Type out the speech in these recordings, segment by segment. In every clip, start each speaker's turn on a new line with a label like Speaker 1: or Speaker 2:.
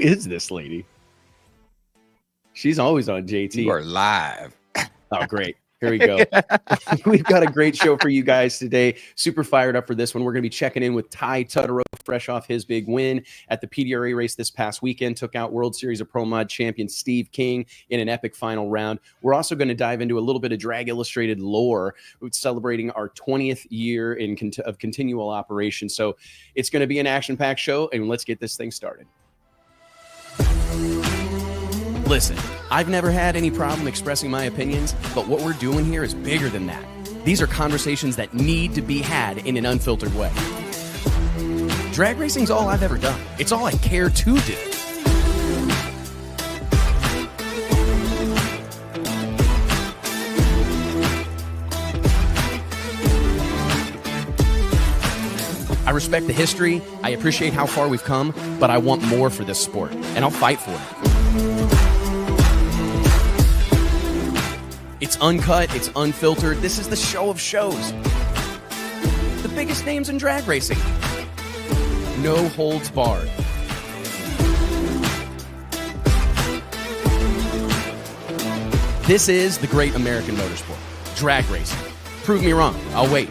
Speaker 1: Is this lady? She's always on JT.
Speaker 2: You are live.
Speaker 1: Oh, great. Here we go. We've got a great show for you guys today. Super fired up for this one. We're going to be checking in with Ty Tutterow, fresh off his big win at the PDRA race this past weekend. Took out World Series of Pro Mod champion Steve King in an epic final round. We're also going to dive into a little bit of Drag Illustrated lore, celebrating our 20th year of continual operation. So it's going to be an action-packed show, and let's get this thing started. Listen, I've never had any problem expressing my opinions, but what we're doing here is bigger than that. These are conversations that need to be had in an unfiltered way. Drag racing's all I've ever done. It's all I care to do. I respect the history, I appreciate how far we've come, but I want more for this sport, and I'll fight for it. It's uncut, it's unfiltered. This is the show of shows. The biggest names in drag racing. No holds barred. This is the great American motorsport. Drag racing. Prove me wrong. I'll wait.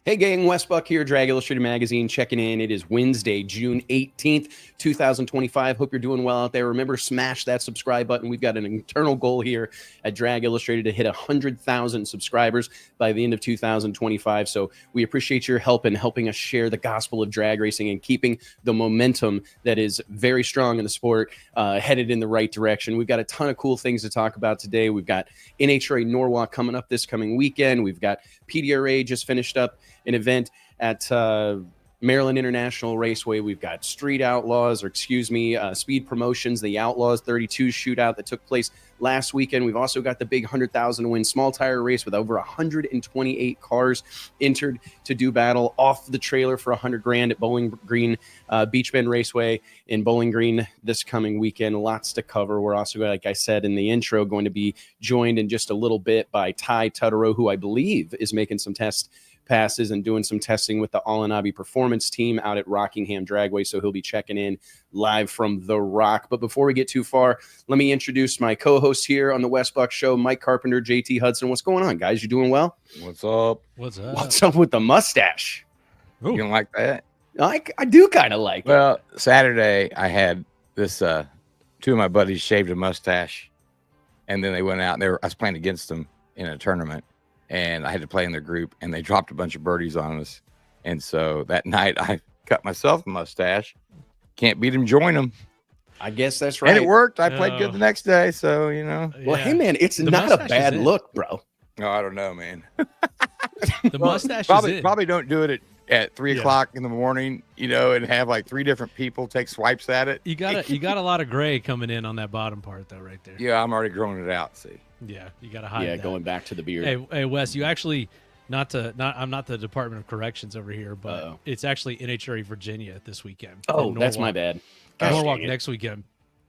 Speaker 1: Hey gang, Wes Buck here, Drag Illustrated Magazine, checking in. It is Wednesday, June 18th, 2025. Hope you're doing well out there. Remember, smash that subscribe button. We've got an internal goal here at Drag Illustrated to hit 100,000 subscribers by the end of 2025. So we appreciate your help in helping us share the gospel of drag racing and keeping the momentum that is very strong in the sport headed in the right direction. We've got a ton of cool things to talk about today. We've got NHRA Norwalk coming up this coming weekend. We've got PDRA just finished up an event at Maryland International Raceway. We've got Street Outlaws, Speed Promotions, the Outlaws 32 shootout that took place last weekend. We've also got the big 100,000 win small tire race with over 128 cars entered to do battle off the trailer for $100,000 at Bowling Green Beach Bend Raceway in Bowling Green this coming weekend. Lots to cover. We're also, like I said in the intro, going to be joined in just a little bit by Ty Tutterow, who I believe is making some test passes and doing some testing with the All-In-Obby Performance team out at Rockingham Dragway, so he'll be checking in live from The Rock. But before we get too far, let me introduce my co-host here on the Wes Buck Show, Mike Carpenter, JT Hudson. What's going on, guys? You doing well?
Speaker 2: What's up?
Speaker 3: What's up?
Speaker 1: What's up with the mustache?
Speaker 2: Ooh. You don't like that?
Speaker 1: I do kind of like it.
Speaker 2: Well, Saturday I had this two of my buddies shaved a mustache, and then they went out and I was playing against them in a tournament. And I had to play in their group, and they dropped a bunch of birdies on us. And so that night, I cut myself a mustache. Can't beat them, join them.
Speaker 1: I guess that's right.
Speaker 2: And it worked. I played good the next day, so, you know.
Speaker 1: Well, hey, man, it's not a bad look, bro.
Speaker 2: No, I don't know, man.
Speaker 3: The mustache
Speaker 2: probably don't do it at 3 o'clock in the morning, you know, and have like 3 different people take swipes at it.
Speaker 3: You got a lot of gray coming in on that bottom part, though, right there.
Speaker 2: Yeah, I'm already growing it out, see.
Speaker 3: Yeah, you got to hide that.
Speaker 1: Going back to the beard.
Speaker 3: Hey, Wes, you actually I'm not the Department of Corrections over here, but it's actually NHRA Virginia this weekend.
Speaker 1: Oh, that's my bad.
Speaker 3: Norwalk next weekend.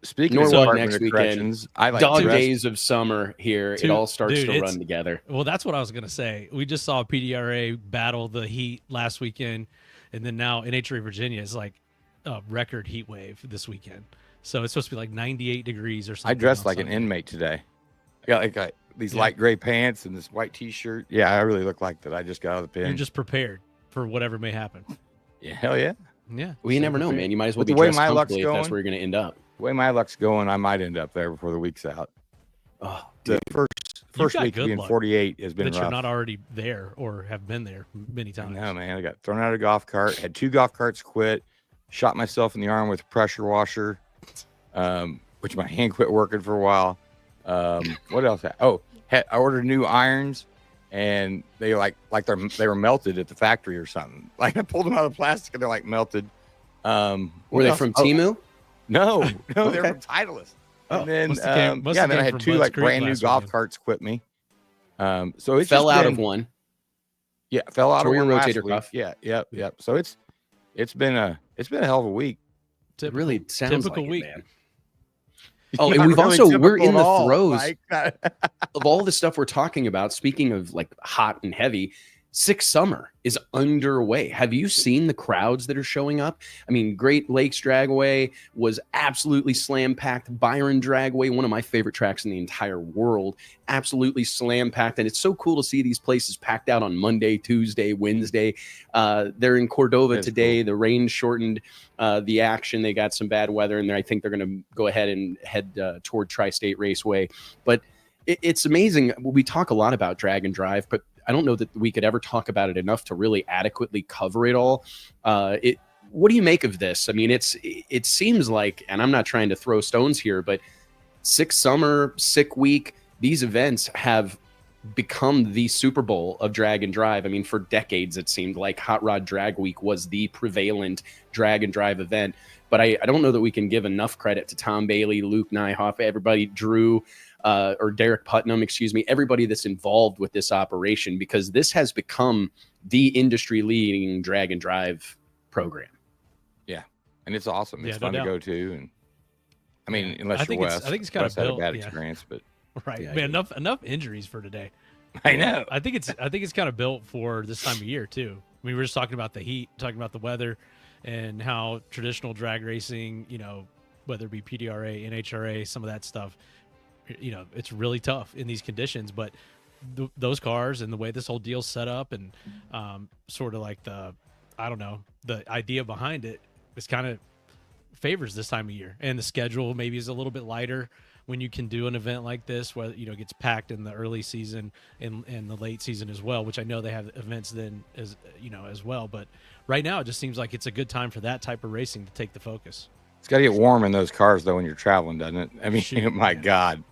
Speaker 2: Speaking of
Speaker 1: Norwalk next
Speaker 2: weekend,
Speaker 1: I like dog days of summer here. It all starts to run together.
Speaker 3: Well, that's what I was gonna say. We just saw PDRA battle the heat last weekend, and then now NHRA Virginia is like a record heat wave this weekend. So it's supposed to be like 98 degrees or something.
Speaker 2: I dressed like an inmate today. I got these light gray pants and this white T-shirt. Yeah, I really look like that. I just got out of the pen.
Speaker 3: You're just prepared for whatever may happen.
Speaker 2: Yeah, hell yeah.
Speaker 3: Yeah.
Speaker 1: Well, you never know, man. You might as well be dressed comfortably if that's where you're going to end up.
Speaker 2: The way my luck's going, I might end up there before the week's out.
Speaker 1: Oh,
Speaker 2: the first week being 48 has been rough.
Speaker 3: That you're not already there or have been there many times.
Speaker 2: No, man. I got thrown out of a golf cart. Had 2 golf carts quit. Shot myself in the arm with a pressure washer, which my hand quit working for a while. What else? I ordered new irons, and they they were melted at the factory or something. Like I pulled them out of the plastic, and they're like melted.
Speaker 1: Were they from Temu?
Speaker 2: No, they were from Titleist.
Speaker 3: Oh,
Speaker 2: and then then I had 2 like brand new golf carts quit me. So it
Speaker 1: fell out of one.
Speaker 2: Yeah, fell out of one
Speaker 1: rotator cuff.
Speaker 2: Yeah, yep. So it's been a hell of a week.
Speaker 1: It really sounds
Speaker 3: typical
Speaker 1: like
Speaker 3: week.
Speaker 1: It, man. Oh, and
Speaker 2: Not
Speaker 1: we've
Speaker 2: really
Speaker 1: also, we're
Speaker 2: typical
Speaker 1: in
Speaker 2: at
Speaker 1: the
Speaker 2: all,
Speaker 1: throes
Speaker 2: Mike.
Speaker 1: of all the stuff we're talking about. Speaking of like hot and heavy, Six Summer is underway. Have you seen the crowds that are showing up? I mean, Great Lakes Dragway was absolutely slam packed. Byron Dragway, one of my favorite tracks in the entire world, absolutely slam packed. And it's so cool to see these places packed out on Monday, Tuesday, Wednesday. They're in Cordova
Speaker 2: That's
Speaker 1: today.
Speaker 2: cool.
Speaker 1: The rain shortened the action. They got some bad weather, and I think they're going to go ahead and head toward Tri-State Raceway. But it's amazing. We talk a lot about drag and drive, but I don't know that we could ever talk about it enough to really adequately cover it all. What do you make of this? I mean, it seems like, and I'm not trying to throw stones here, but Six Summer, Sick Week, these events have become the Super Bowl of drag and drive. I mean, for decades, it seemed like Hot Rod Drag Week was the prevalent drag and drive event. But I don't know that we can give enough credit to Tom Bailey, Luke Nyhoff, everybody, Drew, or Derek Putnam, excuse me, everybody that's involved with this operation, because this has become the industry leading drag and drive program.
Speaker 2: Yeah. And it's awesome. It's
Speaker 3: Yeah,
Speaker 2: fun
Speaker 3: no
Speaker 2: to
Speaker 3: doubt.
Speaker 2: go to. And I mean, unless
Speaker 3: I
Speaker 2: you're
Speaker 3: think
Speaker 2: West,
Speaker 3: I think it's kind
Speaker 2: West
Speaker 3: of
Speaker 2: had a
Speaker 3: built.
Speaker 2: bad
Speaker 3: Yeah.
Speaker 2: experience, but
Speaker 3: Right,
Speaker 1: Yeah,
Speaker 3: man. Enough injuries for today.
Speaker 2: I know.
Speaker 3: I think it's kind of built for this time of year too. I mean, we were just talking about the heat, talking about the weather, and how traditional drag racing, whether it be PDRA, NHRA, some of that stuff, it's really tough in these conditions. But those cars and the way this whole deal's set up, and sort of like the idea behind it is kind of favors this time of year, and the schedule maybe is a little bit lighter when you can do an event like this, where it gets packed in the early season and the late season as well, which I know they have events then as well. But right now it just seems like it's a good time for that type of racing to take the focus.
Speaker 2: It's got to get warm in those cars though when you're traveling, doesn't it? I mean,
Speaker 3: Shoot,
Speaker 2: my
Speaker 3: yeah.
Speaker 2: God.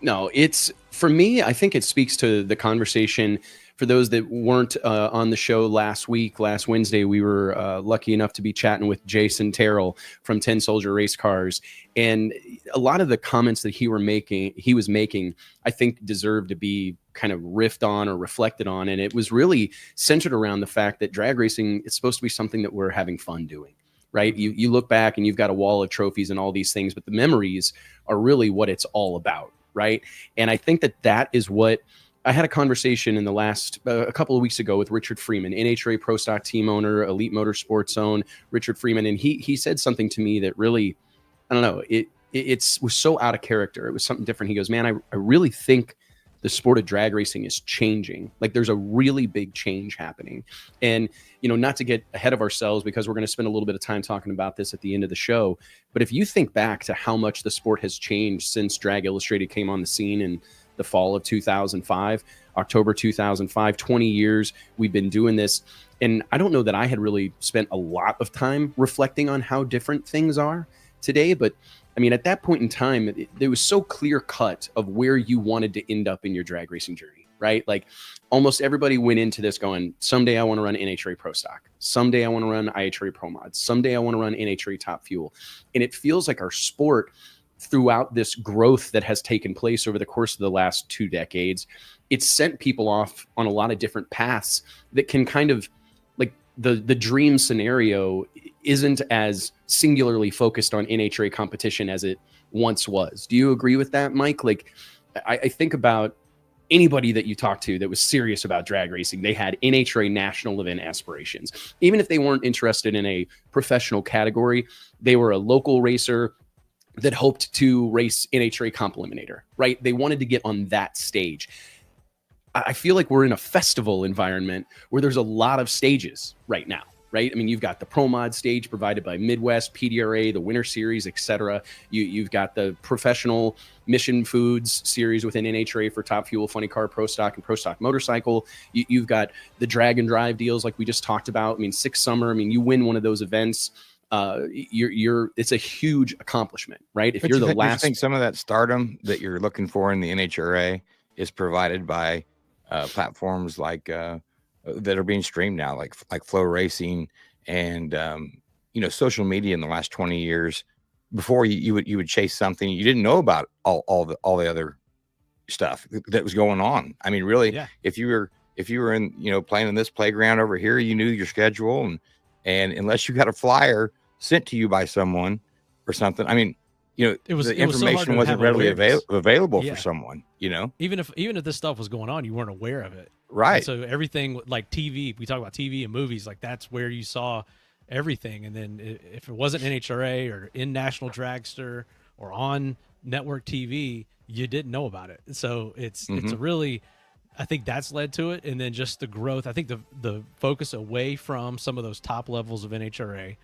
Speaker 1: No, it's, for me, I think it speaks to the conversation. For those that weren't on the show last Wednesday, we were lucky enough to be chatting with Jason Terrell from 10 Soldier Race Cars. And a lot of the comments that he was making, I think deserved to be kind of riffed on or reflected on. And it was really centered around the fact that drag racing is supposed to be something that we're having fun doing. Right. You look back and you've got a wall of trophies and all these things, but the memories are really what it's all about. Right. And I think that is what I had a conversation in the last a couple of weeks ago with Richard Freeman, NHRA Pro Stock team owner, Elite Motorsports own Richard Freeman. And he said something to me that really, I don't know, it was so out of character. It was something different. He goes, man, I really think the sport of drag racing is changing. Like there's a really big change happening. And, not to get ahead of ourselves, because we're going to spend a little bit of time talking about this at the end of the show. But if you think back to how much the sport has changed since Drag Illustrated came on the scene in the fall of 2005, October 2005, 20 years we've been doing this. And I don't know that I had really spent a lot of time reflecting on how different things are today. But I mean, at that point in time, it was so clear cut of where you wanted to end up in your drag racing journey, right? Like almost everybody went into this going, someday I want to run NHRA Pro Stock. Someday I want to run IHRA Pro Mod. Someday I want to run NHRA Top Fuel. And it feels like our sport, throughout this growth that has taken place over the course of the last 2 decades, it's sent people off on a lot of different paths that can kind of, like, the dream scenario isn't as singularly focused on NHRA competition as it once was. Do you agree with that, Mike? Like, I think about anybody that you talk to that was serious about drag racing, they had NHRA national event aspirations. Even if they weren't interested in a professional category, they were a local racer that hoped to race NHRA Comp Eliminator, right? They wanted to get on that stage. I feel like we're in a festival environment where there's a lot of stages right now, right? I mean, you've got the Pro Mod stage provided by Midwest, PDRA, the Winter Series, etc. You've got the professional Mission Foods series within NHRA for Top Fuel, Funny Car, Pro Stock, and Pro Stock Motorcycle. You've got the drag and drive deals like we just talked about. I mean, Six Summer, I mean, you win one of those events, it's a huge accomplishment, right? If
Speaker 2: But
Speaker 1: you're
Speaker 2: you
Speaker 1: the
Speaker 2: you
Speaker 1: last,
Speaker 2: think some of that stardom that you're looking for in the NHRA is provided by platforms like that are being streamed now, like Flow Racing and social media in the last 20 years. Before you would chase something, you didn't know about all the other stuff that was going on. I mean, really,
Speaker 3: Yeah.
Speaker 2: if you were in playing in this playground over here, you knew your schedule, and unless you got a flyer sent to you by someone or something, I mean, you know,
Speaker 3: It was
Speaker 2: the
Speaker 3: so hard
Speaker 2: information
Speaker 3: to
Speaker 2: wasn't
Speaker 3: have
Speaker 2: readily
Speaker 3: awareness.
Speaker 2: available
Speaker 3: Yeah.
Speaker 2: for someone, you know?
Speaker 3: Even if this stuff was going on, you weren't aware of it.
Speaker 2: Right.
Speaker 3: And so everything like TV, we talk about TV and movies, like that's where you saw everything. And then if it wasn't NHRA or in National Dragster or on network TV, you didn't know about it. So it's a really, I think that's led to it. And then just the growth, I think the focus away from some of those top levels of NHRA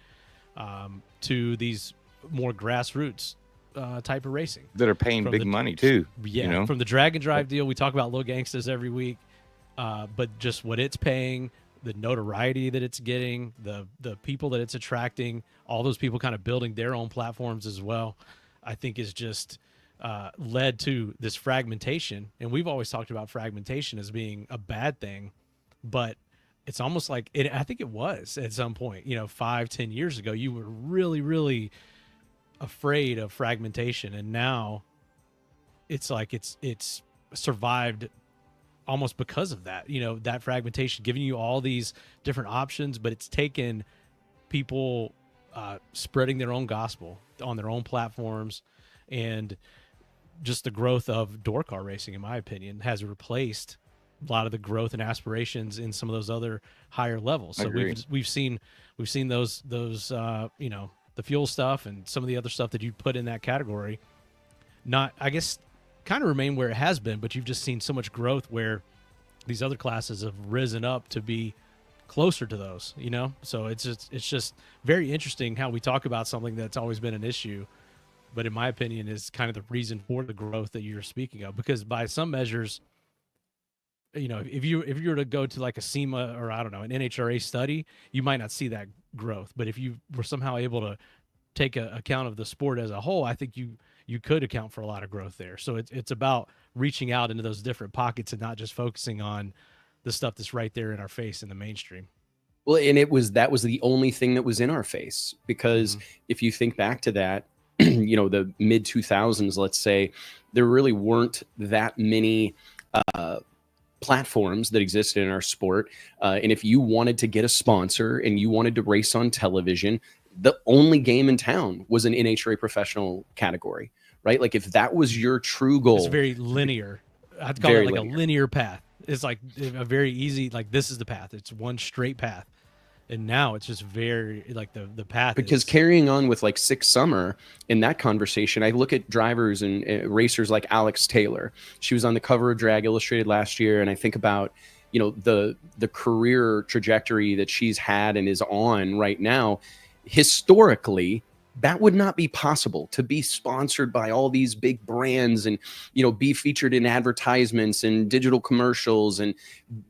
Speaker 3: to these more grassroots type of racing
Speaker 2: That are paying big money too.
Speaker 3: Yeah,
Speaker 2: you know?
Speaker 3: from the drag and drive deal, we talk about Little Gangsters every week, but just what it's paying, the notoriety that it's getting, the people that it's attracting, all those people kind of building their own platforms as well, I think is just led to this fragmentation. And we've always talked about fragmentation as being a bad thing, but it's almost like it. I think it was at some point, 5-10 years ago, you were really, really afraid of fragmentation, and now it's like it's survived almost because of that, that fragmentation, giving you all these different options, but it's taken people spreading their own gospel on their own platforms, and just the growth of door car racing, in my opinion, has replaced a lot of the growth and aspirations in some of those other higher levels. So we've seen those the fuel stuff and some of the other stuff that you put in that category, not, I guess, kind of remain where it has been, but you've just seen so much growth where these other classes have risen up to be closer to those, So it's just very interesting how we talk about something that's always been an issue, but in my opinion is kind of the reason for the growth that you're speaking of, because by some measures, if you were to go to like a SEMA or I don't know, an NHRA study, you might not see that growth. But if you were somehow able to take account of the sport as a whole, I think you could account for a lot of growth there. So it's about reaching out into those different pockets and not just focusing on the stuff that's right there in our face in the mainstream.
Speaker 1: Well, and that was the only thing that was in our face, because if you think back to that, the mid 2000s, let's say, there really weren't that many platforms that existed in our sport. And if you wanted to get a sponsor and you wanted to race on television, the only game in town was an NHRA professional category, right? Like if that was your true goal.
Speaker 3: It's very linear. I'd call it like a linear path. It's like a very easy, like this is the path. It's one straight path. And now it's just very like the path.
Speaker 1: Because carrying on with like Six Summer in that conversation, I look at drivers and racers like Alex Taylor. She was on the cover of Drag Illustrated last year, and I think about the career trajectory that she's had and is on right now. Historically, that would not be possible to be sponsored by all these big brands and be featured in advertisements and digital commercials and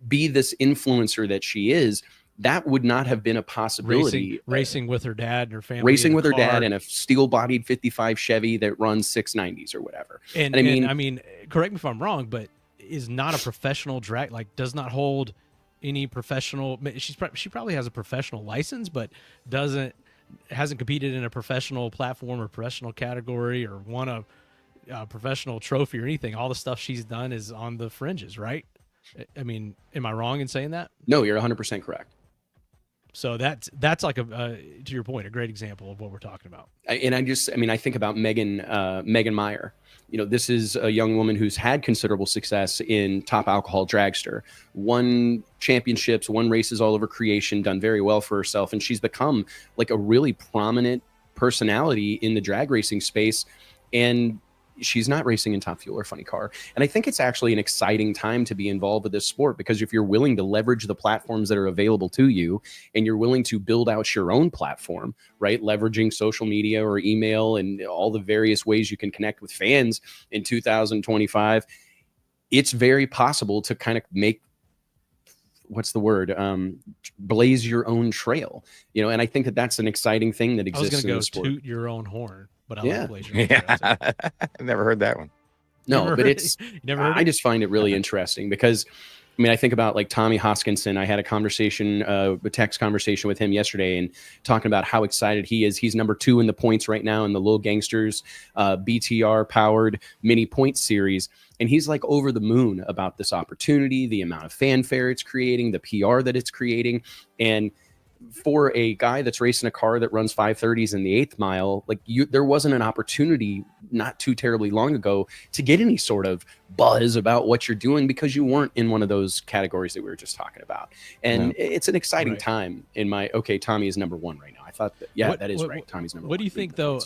Speaker 1: be this influencer that she is. That would not have been a possibility.
Speaker 3: Racing with her dad and her family.
Speaker 1: Racing with her dad in a steel-bodied 55 Chevy that runs 690s or whatever.
Speaker 3: And I mean, correct me if I'm wrong, but is not a professional drag, like does not hold any professional. She probably has a professional license, but hasn't competed in a professional platform or professional category or won a professional trophy or anything. All the stuff she's done is on the fringes, right? I mean, am I wrong in saying that?
Speaker 1: No, you're 100% correct.
Speaker 3: So that's like to your point, a great example of what we're talking about.
Speaker 1: I think about Megan Meyer. This is a young woman who's had considerable success in top alcohol dragster, won championships, won races all over creation, done very well for herself. And she's become like a really prominent personality in the drag racing space. And she's not racing in Top Fuel or Funny Car. And I think it's actually an exciting time to be involved with this sport, because if you're willing to leverage the platforms that are available to you and you're willing to build out your own platform, right? Leveraging social media or email and all the various ways you can connect with fans in 2025, it's very possible to kind of make, blaze your own trail, and I think that that's an exciting thing that exists in the sport.
Speaker 3: Toot your own horn, but I like blaze your own
Speaker 2: trail. I've never heard that one.
Speaker 1: No, but it's, I just find it really interesting because, I think about like Tommy Hoskinson. I had a text conversation with him yesterday and talking about how excited he is. He's number 2 in the points right now in the Little Gangsters BTR powered mini points series. And he's like over the moon about this opportunity, the amount of fanfare it's creating, the PR that it's creating. And for a guy that's racing a car that runs 530s in the 8th mile, like there wasn't an opportunity not too terribly long ago to get any sort of buzz about what you're doing because you weren't in one of those categories that we were just talking about. And it's an exciting time in my, Tommy is number one right now. I thought that, that is right. Tommy's number one.
Speaker 3: What do you think though,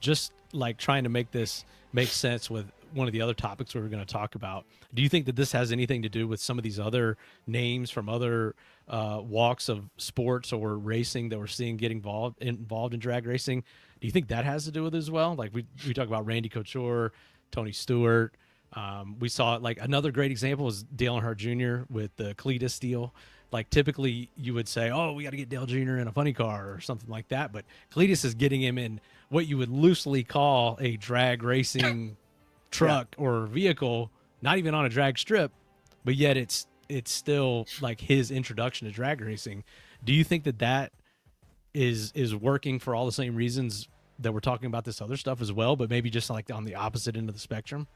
Speaker 3: just like trying to make this make sense with one of the other topics we were going to talk about, do you think that this has anything to do with some of these other names from other walks of sports or racing that we're seeing get involved in drag racing? Do you think that has to do with it as well? Like we talk about Randy Couture, Tony Stewart. We saw like another great example is Dale Earnhardt Jr. with the Cletus deal. Like typically you would say, oh, we got to get Dale Jr. in a funny car or something like that. But Cletus is getting him in what you would loosely call a drag racing truck or vehicle, not even on a drag strip, but yet it's still like his introduction to drag racing. Do you think that is working for all the same reasons that we're talking about this other stuff as well, but maybe just like on the opposite end of the spectrum?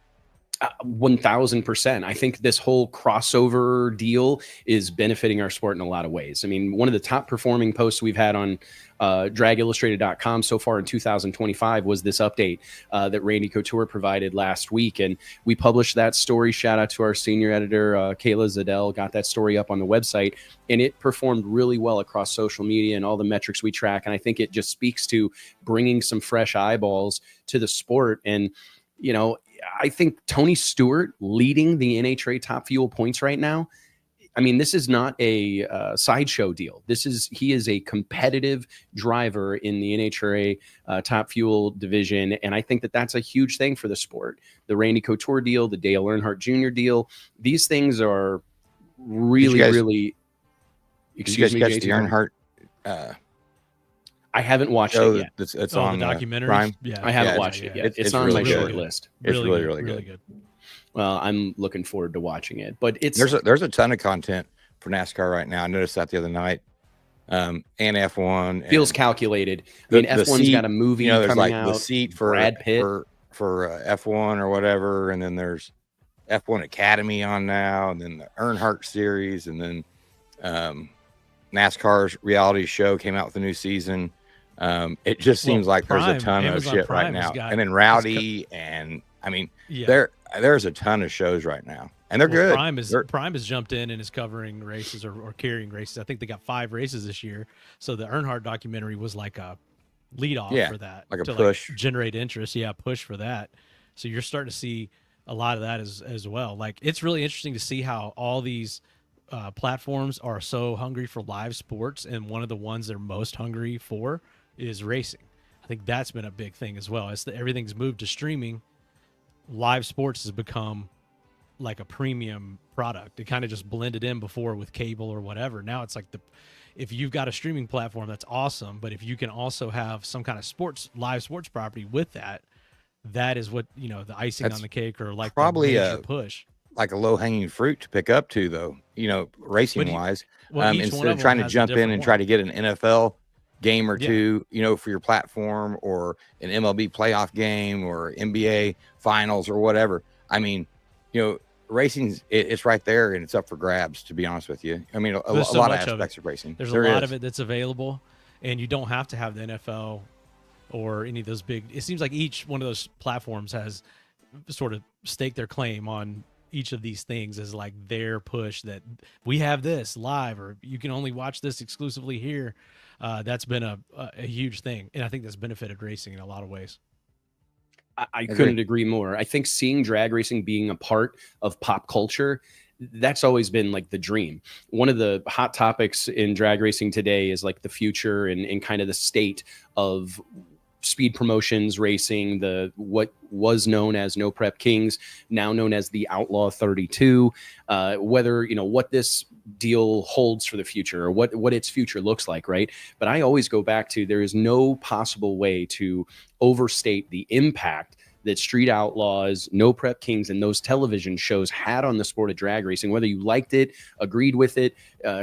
Speaker 1: 1000%. I think this whole crossover deal is benefiting our sport in a lot of ways. I mean, one of the top performing posts we've had on dragillustrated.com so far in 2025 was this update that Randy Couture provided last week. And we published that story. Shout out to our senior editor, Kayla Zadell, got that story up on the website. And it performed really well across social media and all the metrics we track. And I think it just speaks to bringing some fresh eyeballs to the sport. And, you know, I think Tony Stewart leading the NHRA Top Fuel points right now. I mean, this is not a sideshow deal. He is a competitive driver in the NHRA Top Fuel division, and I think that that's a huge thing for the sport. The Randy Couture deal, the Dale Earnhardt Jr. deal, these things are really, really.
Speaker 2: Excuse me, catch the Earnhardt?
Speaker 1: I haven't watched it yet.
Speaker 2: It's on
Speaker 3: the documentary.
Speaker 2: Prime.
Speaker 3: Yeah,
Speaker 1: I haven't watched it yet. It's on my short list.
Speaker 2: It's really good.
Speaker 1: Well, I'm looking forward to watching it. But
Speaker 2: there's a ton of content for NASCAR right now. I noticed that the other night. And F1
Speaker 1: feels calculated. I mean, F1's got a movie coming
Speaker 2: like
Speaker 1: out.
Speaker 2: The seat for
Speaker 1: Brad Pitt
Speaker 2: for F1 or whatever, and then there's F1 Academy on now, and then the Earnhardt series, and then NASCAR's reality show came out with a new season. It just seems like
Speaker 3: Prime,
Speaker 2: there's a ton
Speaker 3: Amazon
Speaker 2: of shit
Speaker 3: Prime
Speaker 2: right now,
Speaker 3: got,
Speaker 2: and then Rowdy, and I mean, there's a ton of shows right now, and they're good.
Speaker 3: Prime has jumped in and is covering races or carrying races. I think they got 5 races this year. So the Earnhardt documentary was like a lead off for that,
Speaker 2: like a push,
Speaker 3: generate interest. Yeah, push for that. So you're starting to see a lot of that as well. Like it's really interesting to see how all these platforms are so hungry for live sports, and one of the ones they're most hungry for is racing. I think that's been a big thing as well. As everything's moved to streaming, live sports has become like a premium product. It kind of just blended in before with cable or whatever. Now it's like if you've got a streaming platform, that's awesome. But if you can also have some kind of live sports property with that, that is what, the icing on the cake, or like
Speaker 2: probably
Speaker 3: a push.
Speaker 2: Like a low-hanging fruit to pick up to, though, racing-wise. Instead of trying to jump in and try to get an NFL game or two, for your platform, or an MLB playoff game, or NBA finals, or whatever. I mean, racing's it's right there, and it's up for grabs, to be honest with you. I mean, a lot of aspects of racing.
Speaker 3: There's a lot of it that's available, and you don't have to have the NFL or any of those big. It seems like each one of those platforms has sort of staked their claim on each of these things as like their push, that we have this live, or you can only watch this exclusively here. That's been a huge thing, and I think that's benefited racing in a lot of ways.
Speaker 1: I couldn't agree more. I think seeing drag racing being a part of pop culture, that's always been like the dream. One of the hot topics in drag racing today is like the future and kind of the state of speed promotions racing, what was known as No Prep Kings, now known as the Outlaw 32, whether, what this deal holds for the future, or what its future looks like, right? But I always go back to, there is no possible way to overstate the impact that Street Outlaws, No Prep Kings, and those television shows had on the sport of drag racing, whether you liked it, agreed with it,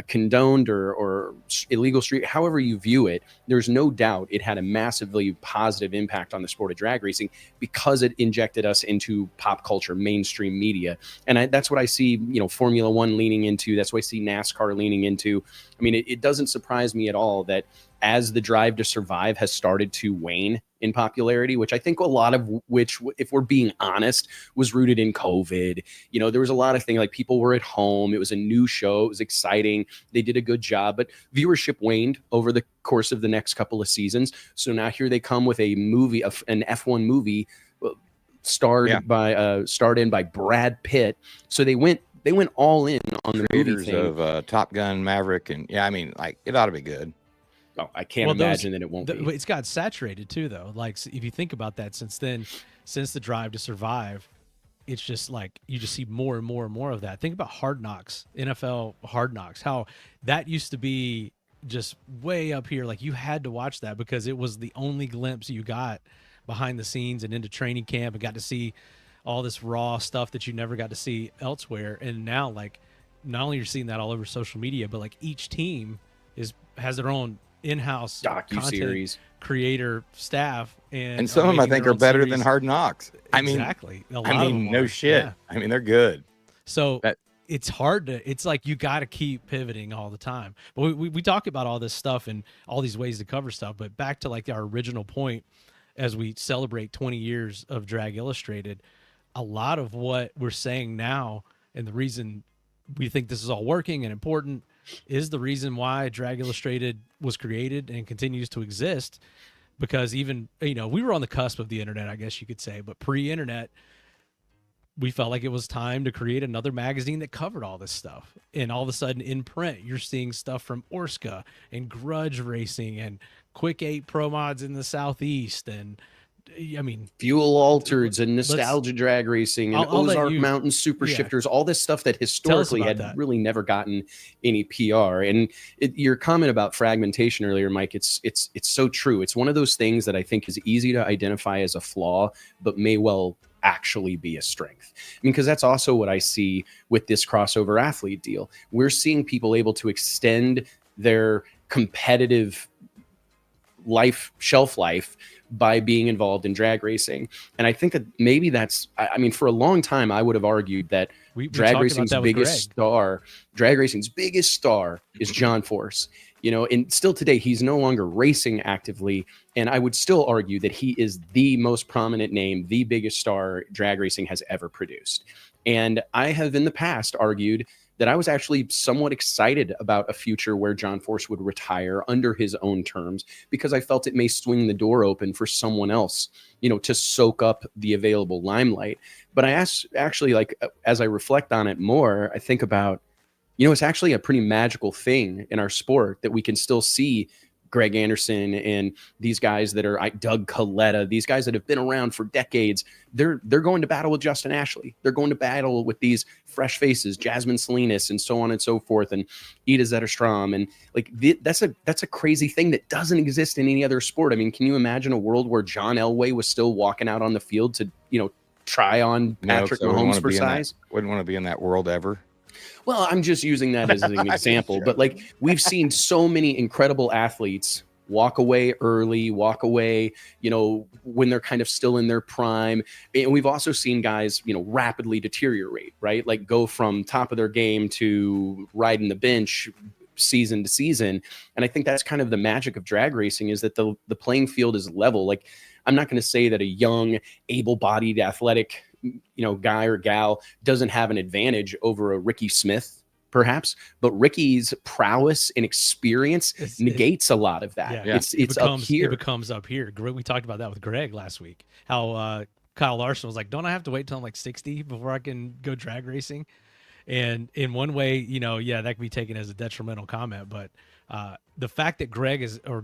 Speaker 1: condoned or illegal street, however you view it, there's no doubt it had a massively positive impact on the sport of drag racing because it injected us into pop culture, mainstream media. And that's what I see, Formula One leaning into. That's what I see NASCAR leaning into. I mean, it doesn't surprise me at all that as the drive to survive has started to wane in popularity, which I think a lot of which, if we're being honest, was rooted in COVID. There was a lot of things like people were at home. It was a new show. It was exciting. They did a good job, but viewership waned over the course of the next couple of seasons. So now here they come with a movie, an F1 movie starred in by Brad Pitt. So they went all in on the
Speaker 2: Creators
Speaker 1: movie thing.
Speaker 2: of Top Gun, Maverick, and it ought to be good.
Speaker 1: Oh, I can't imagine that it won't be.
Speaker 3: It's got saturated too, though. Like, if you think about that, since the drive to survive, it's just like you just see more and more and more of that. Think about Hard Knocks, NFL Hard Knocks, how that used to be just way up here. Like, you had to watch that because it was the only glimpse you got behind the scenes and into training camp and got to see all this raw stuff that you never got to see elsewhere. And now, like, not only you're seeing that all over social media, but like each team has their own in-house
Speaker 1: docu-series
Speaker 3: creator staff, and
Speaker 2: some of them I think are better than Hard Knocks.
Speaker 3: Exactly.
Speaker 2: No shit. Yeah. I mean, they're good.
Speaker 3: So it's hard it's like you got to keep pivoting all the time. But we talk about all this stuff and all these ways to cover stuff, but back to like our original point, as we celebrate 20 years of Drag Illustrated, a lot of what we're saying now and the reason we think this is all working and important is the reason why Drag Illustrated was created and continues to exist. Because even, we were on the cusp of the internet, I guess you could say, but pre-internet, we felt like it was time to create another magazine that covered all this stuff. And all of a sudden in print, you're seeing stuff from Orska and Grudge Racing and Quick 8 Pro Mods in the Southeast. And
Speaker 1: Fuel Altereds and Nostalgia Drag Racing and Ozark Mountain Super Shifters, all this stuff that historically had really never gotten any PR. And your comment about fragmentation earlier, Mike, it's so true. It's one of those things that I think is easy to identify as a flaw, but may well actually be a strength. Because that's also what I see with this crossover athlete deal. We're seeing people able to extend their competitive shelf life by being involved in drag racing. And I think that maybe for a long time, I would have argued that drag racing's biggest star is John Force. And still today, he's no longer racing actively. And I would still argue that he is the most prominent name, the biggest star drag racing has ever produced. And I have in the past argued that I was actually somewhat excited about a future where John Force would retire under his own terms, because I felt it may swing the door open for someone else, to soak up the available limelight. But I as I reflect on it more, I think about, it's actually a pretty magical thing in our sport that we can still see Greg Anderson and these guys that are Doug Coletta, these guys that have been around for decades. They're going to battle with Justin Ashley. They're going to battle with these fresh faces, Jasmine Salinas and so on and so forth, and Ida Zetterstrom. And that's a crazy thing that doesn't exist in any other sport. I mean, can you imagine a world where John Elway was still walking out on the field to, try on Patrick Mahomes for size?
Speaker 2: Wouldn't want to be in that world ever.
Speaker 1: Well, I'm just using that as an example,
Speaker 2: sure.
Speaker 1: But we've seen so many incredible athletes walk away early, when they're kind of still in their prime. And we've also seen guys, rapidly deteriorate, right? Like go from top of their game to riding the bench season to season. And I think that's kind of the magic of drag racing, is that the playing field is level. Like, I'm not going to say that a young, able-bodied, athletic guy or gal doesn't have an advantage over a Ricky Smith, perhaps, but Ricky's prowess and experience negates a lot of that.
Speaker 3: Yeah.
Speaker 1: It's up here.
Speaker 3: It becomes up here. We talked about that with Greg last week, how Kyle Larson was like, don't I have to wait till I'm like 60 before I can go drag racing? And in one way, that can be taken as a detrimental comment, but the fact that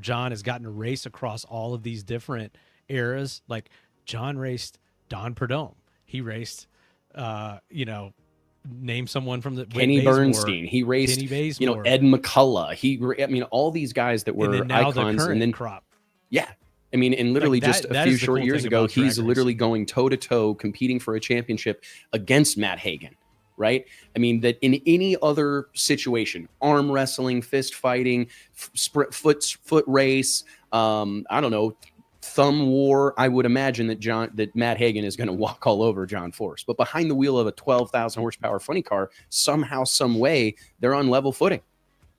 Speaker 3: John has gotten to race across all of these different eras, like John raced Don Perdome. He raced, name someone from the
Speaker 1: Kenny Bernstein. He raced, Ed McCullough. All these guys that were
Speaker 3: and then now
Speaker 1: icons.
Speaker 3: The current
Speaker 1: and then
Speaker 3: crop.
Speaker 1: Yeah. I mean, and literally
Speaker 3: Like,
Speaker 1: just a
Speaker 3: that
Speaker 1: few
Speaker 3: is the
Speaker 1: short
Speaker 3: cool
Speaker 1: years
Speaker 3: thing
Speaker 1: ago,
Speaker 3: about
Speaker 1: he's
Speaker 3: drag
Speaker 1: literally
Speaker 3: racing.
Speaker 1: going toe to toe, competing for a championship against Matt Hagan, right? I mean, that in any other situation, arm wrestling, fist fighting, foot race, I don't know, thumb war, I would imagine that Matt Hagan is going to walk all over John Force. But behind the wheel of a 12,000 horsepower funny car, somehow, some way, they're on level footing.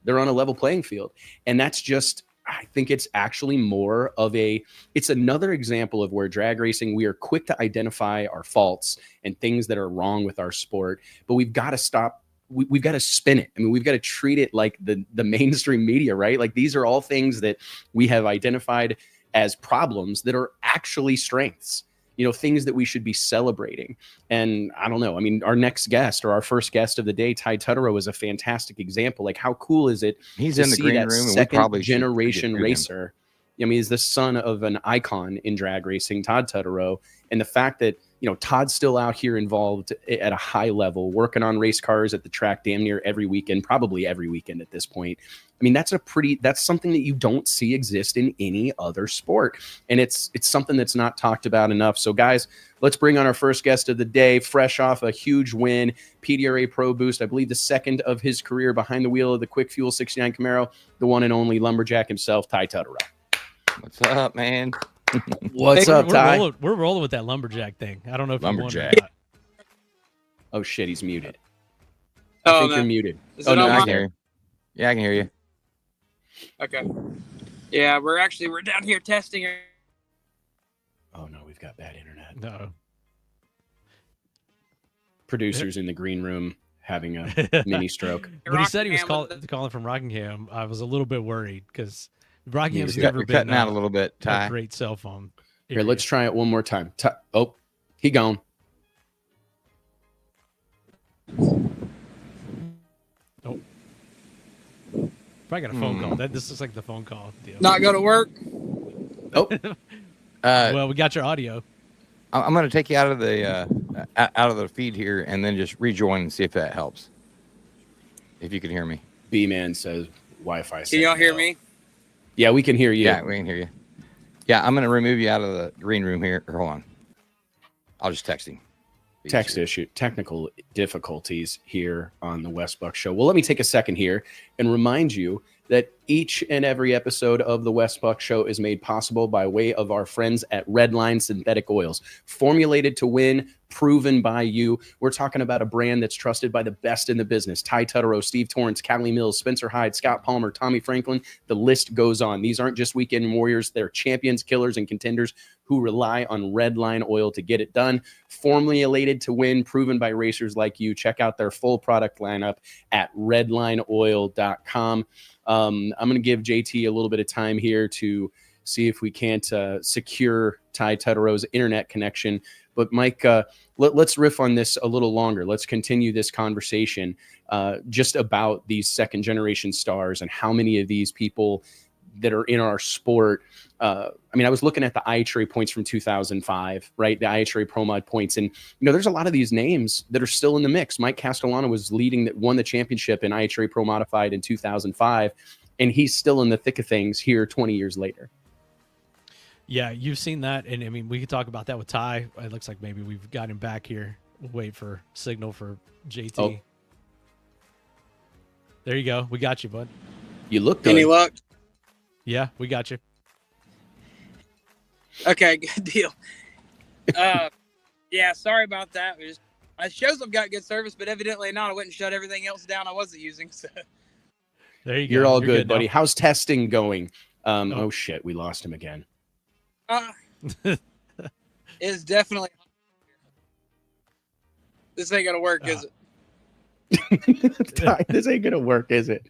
Speaker 1: They're on a level playing field. And that's just, I think it's actually more of it's another example of where drag racing, we are quick to identify our faults and things that are wrong with our sport, but we've got to stop. We've got to spin it. I mean, we've got to treat it like the mainstream media, right? Like these are all things that we have identified as problems that are actually strengths, things that we should be celebrating. And I don't know. I mean, our next guest or our first guest of the day, Ty Tutterow, is a fantastic example. Like, how cool is it?
Speaker 2: He's in the green room, and we probably should
Speaker 1: Generation
Speaker 2: get rid of him.
Speaker 1: racer. I mean, he's the son of an icon in drag racing, Todd Tutterow. And the fact that, Todd's still out here involved at a high level, working on race cars at the track damn near every weekend, probably every weekend at this point. I mean, that's something that you don't see exist in any other sport. And it's something that's not talked about enough. So guys, let's bring on our first guest of the day, fresh off a huge win, PDRA Pro Boost, I believe the second of his career behind the wheel of the Quick Fuel 69 Camaro, the one and only lumberjack himself, Ty Tutterow.
Speaker 2: What's up, man?
Speaker 1: What's up, Ty?
Speaker 3: We're rolling with that lumberjack thing. I don't know if
Speaker 2: Lumberjack.
Speaker 3: you want
Speaker 1: Oh shit, he's muted.
Speaker 4: Oh,
Speaker 1: I think
Speaker 4: no.
Speaker 1: you're muted.
Speaker 4: Is
Speaker 1: Oh
Speaker 4: it
Speaker 1: no,
Speaker 4: on
Speaker 2: I
Speaker 1: he's
Speaker 4: my-
Speaker 2: can hear
Speaker 1: there.
Speaker 2: you. Yeah, I can hear you.
Speaker 4: Okay. Yeah, we're down here testing it.
Speaker 1: Oh no, we've got bad internet.
Speaker 3: No.
Speaker 1: Producers in the green room having a mini stroke.
Speaker 3: When he said he was
Speaker 4: Rockingham
Speaker 3: calling from Rockingham, I was a little bit worried because Rockingham's
Speaker 2: You're
Speaker 3: never been
Speaker 2: cutting out a little bit,
Speaker 3: a
Speaker 2: Ty.
Speaker 3: great cell phone.
Speaker 1: Here,
Speaker 3: area.
Speaker 1: let's try it one more time. Oh, he gone.
Speaker 3: Probably got a phone call. This looks like the phone call deal.
Speaker 4: Not go to work.
Speaker 1: Oh,
Speaker 3: Well, we got your audio.
Speaker 2: I'm going to take you out of the feed here and then just rejoin and see if that helps. If you can hear me.
Speaker 1: B-Man says Wi-Fi.
Speaker 4: Can y'all hear me?
Speaker 1: Yeah, we can hear you.
Speaker 2: Yeah, we can hear you. Yeah, I'm going to remove you out of the green room here. Hold on. I'll just text him.
Speaker 1: Technical difficulties here on the Wes Buck Show. Well, let me take a second here and remind you that each and every episode of the Wes Buck Show is made possible by way of our friends at Redline Synthetic Oils. Formulated to win, proven by you. We're talking about a brand that's trusted by the best in the business. Ty Tutterow, Steve Torrance, Callie Mills, Spencer Hyde, Scott Palmer, Tommy Franklin. The list goes on. These aren't just weekend warriors. They're champions, killers, and contenders who rely on Redline oil to get it done. Formulated to win, proven by racers like you. Check out their full product lineup at redlineoil.com. I'm going to give JT a little bit of time here to see if we can't secure Ty Tutterow's internet connection. But Mike, let's riff on this a little longer. Let's continue this conversation just about these second generation stars and how many of these people that are in our sport. I mean, I was looking at the iTrade points from 2005, right? The iTrade Pro Mod points. And, there's a lot of these names that are still in the mix. Mike Castellano was won the championship in iTrade Pro Modified in 2005, and he's still in the thick of things here 20 years later.
Speaker 3: Yeah, you've seen that. And I mean, we could talk about that with Ty. It looks like maybe we've got him back here. We'll wait for signal for JT.
Speaker 1: Oh.
Speaker 3: There you go. We got you, bud.
Speaker 1: You look good.
Speaker 4: Any luck?
Speaker 3: Yeah, we got you.
Speaker 4: Okay, good deal. Yeah, sorry about that. It shows I've got good service, but evidently not. I wouldn't shut everything else down I wasn't using. So.
Speaker 3: There you go.
Speaker 1: You're all good,
Speaker 3: now.
Speaker 1: buddy. How's testing going? Oh, shit. We lost him again.
Speaker 4: It's definitely. This ain't gonna work, is it?
Speaker 1: Ty, this ain't going to work, is it?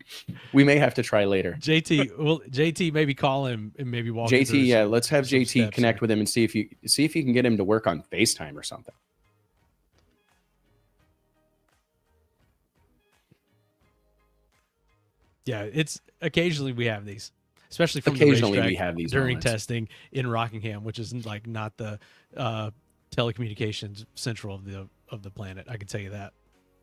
Speaker 1: We may have to try later.
Speaker 3: JT maybe call him and maybe walk him through
Speaker 1: JT, yeah,
Speaker 3: some-
Speaker 1: let's have
Speaker 3: some
Speaker 1: JT
Speaker 3: steps
Speaker 1: connect
Speaker 3: here.
Speaker 1: with him and see if you can get him to work on FaceTime or something.
Speaker 3: Yeah, it's occasionally we have these, especially from
Speaker 1: Occasionally
Speaker 3: the
Speaker 1: we
Speaker 3: racetrack
Speaker 1: have these
Speaker 3: during
Speaker 1: moments.
Speaker 3: testing in Rockingham, which is like not the telecommunications central of the planet. I can tell you that.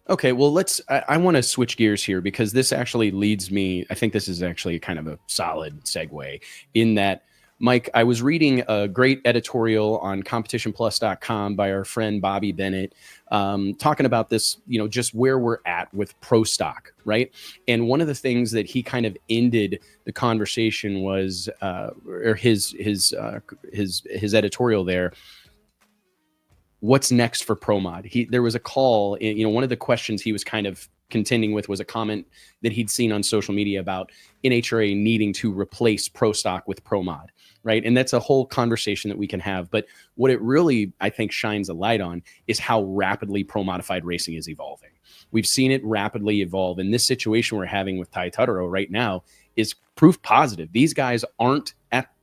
Speaker 1: Okay, well, I want to switch gears here because this actually leads me. I think this is actually kind of a solid segue in that Mike, I was reading a great editorial on competitionplus.com by our friend Bobby Bennett, talking about this, just where we're at with pro stock, right? And one of the things that he kind of ended the conversation was, or his editorial there. What's next for pro mod? There was a call. One of the questions he was kind of contending with was a comment that he'd seen on social media about NHRA needing to replace pro stock with pro mod, right? And that's a whole conversation that we can have. But what it really, I think, shines a light on is how rapidly pro modified racing is evolving. We've seen it rapidly evolve. And this situation we're having with Ty Tutterow right now is proof positive. These guys aren't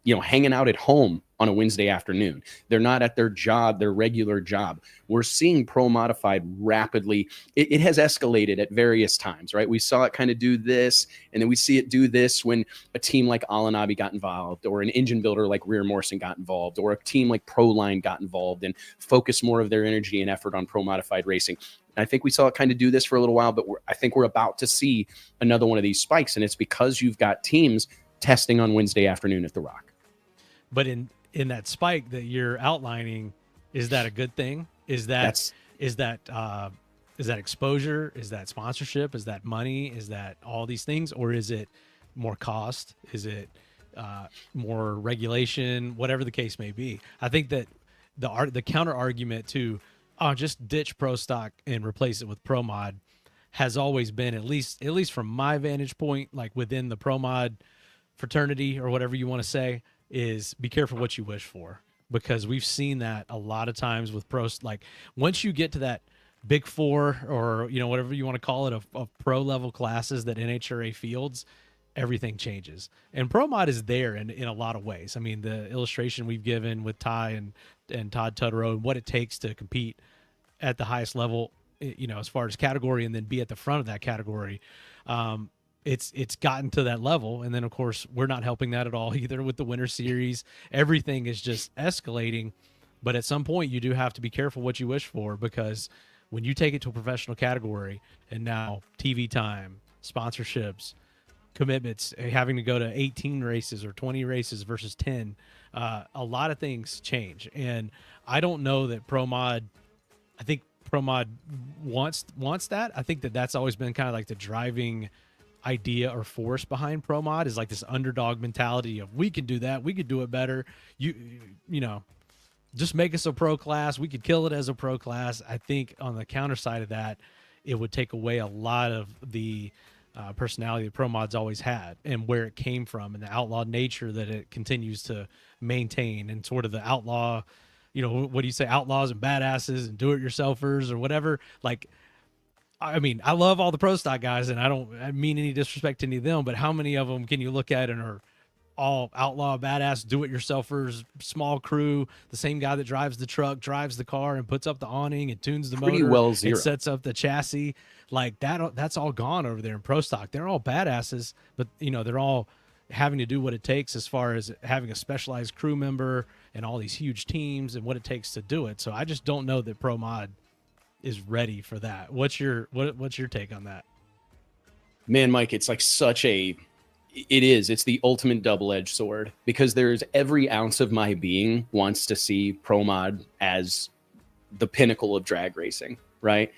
Speaker 1: hanging out at home on a Wednesday afternoon. They're not at their job, their regular job. We're seeing pro modified rapidly. It has escalated at various times, right? We saw it kind of do this, and then we see it do this when a team like Alanabi got involved, or an engine builder like Rear Morrison got involved, or a team like Proline got involved and focused more of their energy and effort on pro modified racing. And I think we saw it kind of do this for a little while, but I think we're about to see another one of these spikes, and it's because you've got teams testing on Wednesday afternoon at the Rock.
Speaker 3: But in that spike that you're outlining, is that a good thing? Is that exposure? Is that sponsorship? Is that money? Is that all these things? Or is it more cost? Is it more regulation? Whatever the case may be. I think that the counter argument to just ditch pro stock and replace it with pro mod has always been, at least from my vantage point, like within the pro mod fraternity or whatever you want to say, is be careful what you wish for, because we've seen that a lot of times with pros. Like once you get to that big four, or whatever you want to call it, of pro level classes that NHRA fields, everything changes. And pro mod is there in a lot of ways. I mean, the illustration we've given with Ty and Ty Tutterow and what it takes to compete at the highest level, as far as category, and then be at the front of that category. It's gotten to that level. And then of course we're not helping that at all either with the winter series. Everything is just escalating, but at some point you do have to be careful what you wish for, because when you take it to a professional category, and now TV time, sponsorships, commitments, having to go to 18 races or 20 races versus 10, a lot of things change. And I don't know that I think pro mod wants that. I think that's always been kind of like the driving idea or force behind pro mod, is like this underdog mentality of, we can do that, we could do it better, just make us a pro class, we could kill it as a pro class. I think on the counter side of that, it would take away a lot of the personality that pro mod's always had, and where it came from, and the outlaw nature that it continues to maintain, and sort of the outlaw, what do you say, outlaws and badasses and do-it-yourselfers or whatever. Like, I mean, I love all the pro stock guys, and I mean any disrespect to any of them, but how many of them can you look at and are all outlaw, badass, do-it-yourselfers, small crew, the same guy that drives the truck, drives the car, and puts up the awning and tunes the motor, and sets up the chassis? Like that's all gone over there in pro stock. They're all badasses, but they're all having to do what it takes as far as having a specialized crew member and all these huge teams and what it takes to do it. So I just don't know that pro mod is ready for that. What's your take on that?
Speaker 1: Man, Mike, it's like it's the ultimate double-edged sword, because there's every ounce of my being wants to see pro mod as the pinnacle of drag racing, right?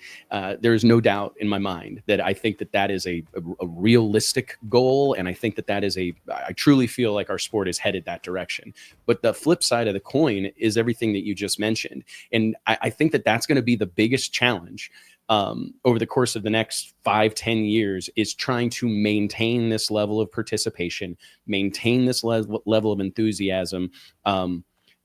Speaker 1: There's no doubt in my mind that I think that is a realistic goal. And I think that I truly feel like our sport is headed that direction. But the flip side of the coin is everything that you just mentioned. And I think that that's going to be the biggest challenge over the course of the next 5-10 years, is trying to maintain this level of participation, maintain this level of enthusiasm,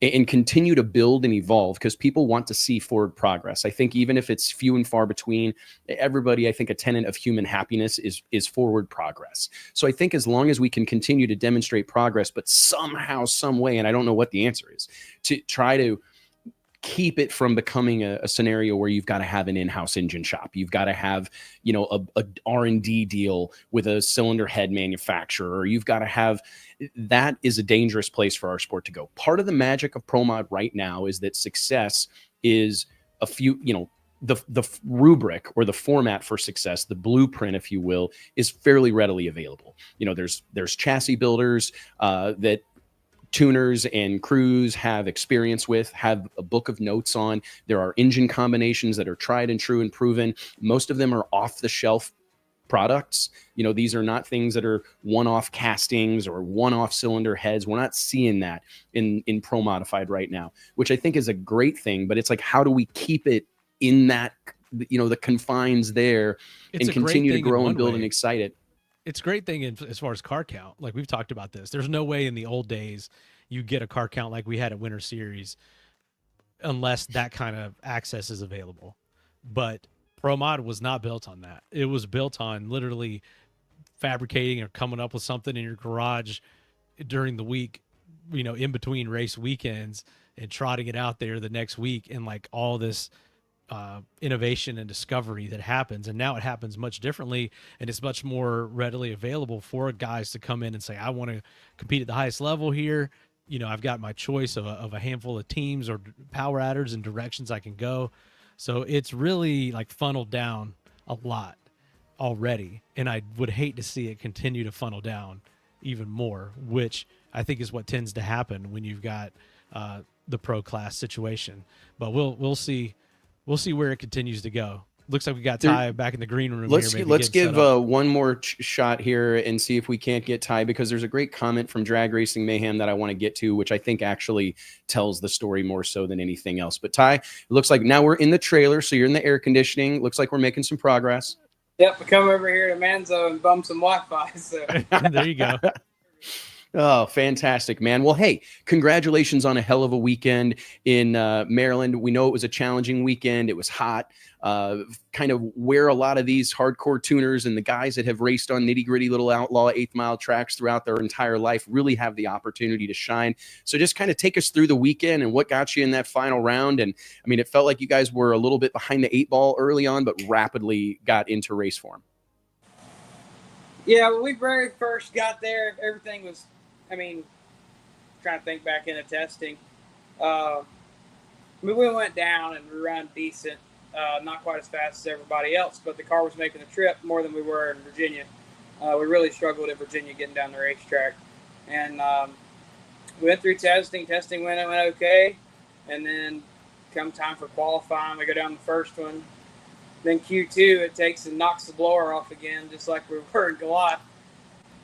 Speaker 1: and continue to build and evolve, because people want to see forward progress. I think even if it's few and far between, everybody, I think a tenet of human happiness is forward progress. So I think as long as we can continue to demonstrate progress, but somehow, some way, and I don't know what the answer is, to try to keep it from becoming a scenario where you've got to have an in-house engine shop. You've got to have, a R&D deal with a cylinder head manufacturer, or you've got to have, that is a dangerous place for our sport to go. Part of the magic of pro mod right now is that success is a few, the rubric or the format for success, the blueprint, if you will, is fairly readily available. There's chassis builders that tuners and crews have experience with, have a book of notes on. There are engine combinations that are tried and true and proven. Most of them are off the shelf products. You know, these are not things that are one-off castings or one-off cylinder heads. We're not seeing that in Pro Modified right now, which I think is a great thing. But it's like, how do we keep it in that, you know, the confines there,
Speaker 3: It's
Speaker 1: and
Speaker 3: a great
Speaker 1: continue to
Speaker 3: thing in
Speaker 1: grow
Speaker 3: one
Speaker 1: and build
Speaker 3: way.
Speaker 1: and excite it?
Speaker 3: It's a great thing as far as car count. Like we've talked about this. There's no way in the old days you get a car count like we had at Winter Series unless that kind of access is available. But Pro Mod was not built on that. It was built on literally fabricating or coming up with something in your garage during the week, you know, in between race weekends, and trotting it out there the next week, and like all this innovation and discovery that happens. And now it happens much differently, and it's much more readily available for guys to come in and say, I want to compete at the highest level here. You know, I've got my choice of a handful of teams or power adders and directions I can go. So it's really like funneled down a lot already. And I would hate to see it continue to funnel down even more, which I think is what tends to happen when you've got the pro class situation. But we'll see. We'll see where it continues to go. Looks like we got Ty back in the green room.
Speaker 1: Let's
Speaker 3: here,
Speaker 1: give one more shot here and see if we can't get Ty, because there's a great comment from Drag Racing Mayhem that I want to get to, which I think actually tells the story more so than anything else. But Ty, it looks like now we're in the trailer, so you're in the air conditioning. Looks like we're making some progress.
Speaker 4: Yep, we come over here to Manzo and bum some Wi-Fi. So
Speaker 3: there you go.
Speaker 1: Oh, fantastic, man. Well, hey, congratulations on a hell of a weekend in Maryland. We know it was a challenging weekend. It was hot, kind of where a lot of these hardcore tuners and the guys that have raced on nitty-gritty little outlaw 8th mile tracks throughout their entire life really have the opportunity to shine. So just kind of take us through the weekend and what got you in that final round. And I mean, it felt like you guys were a little bit behind the 8 ball early on, but rapidly got into race form.
Speaker 4: Yeah, when we very first got there, everything was, I mean, trying to think back into testing. I mean, we went down and we ran decent, not quite as fast as everybody else, but the car was making the trip more than we were in Virginia. We really struggled in Virginia getting down the racetrack. And we went through testing. Testing went okay. And then come time for qualifying, we go down the first one. Then Q2, it takes and knocks the blower off again, just like we were in Goliath.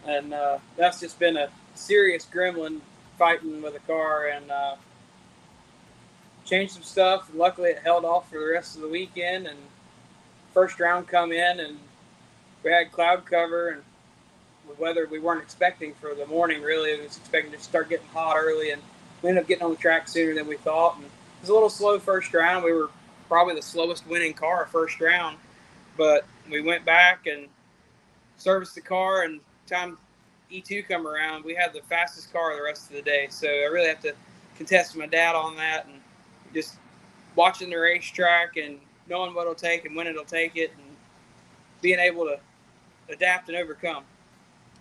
Speaker 4: And that's just been a serious gremlin fighting with a car, and changed some stuff. And luckily, it held off for the rest of the weekend. And first round come in, and we had cloud cover and weather we weren't expecting for the morning. Really, we was expecting to start getting hot early, and we ended up getting on the track sooner than we thought. And it was a little slow first round. We were probably the slowest winning car first round, but we went back and serviced the car, and time E2 come around, we had the fastest car the rest of the day. So I really have to contest my dad on that, and just watching the racetrack and knowing what it'll take and when it'll take it, and being able to adapt and overcome.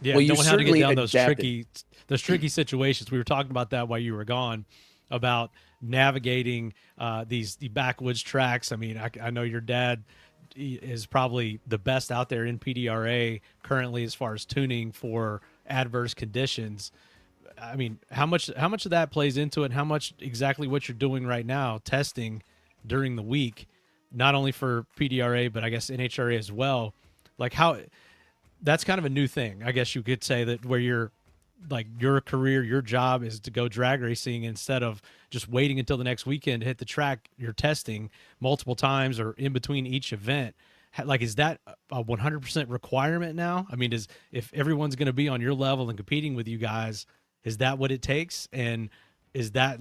Speaker 3: Yeah,
Speaker 1: well, you
Speaker 3: knowing how to get down
Speaker 1: adapted.
Speaker 3: those tricky situations. We were talking about that while you were gone, about navigating the backwoods tracks. I mean, I know your dad is probably the best out there in PDRA currently as far as tuning for adverse conditions. I mean, how much of that plays into it? How much exactly what you're doing right now, testing during the week, not only for PDRA but I guess NHRA as well. Like how that's kind of a new thing, I guess you could say, that where you're like your career, your job is to go drag racing instead of just waiting until the next weekend to hit the track. You're testing multiple times or in between each event. Like, is that a 100% requirement now? I mean, if everyone's going to be on your level and competing with you guys, is that what it takes? And is that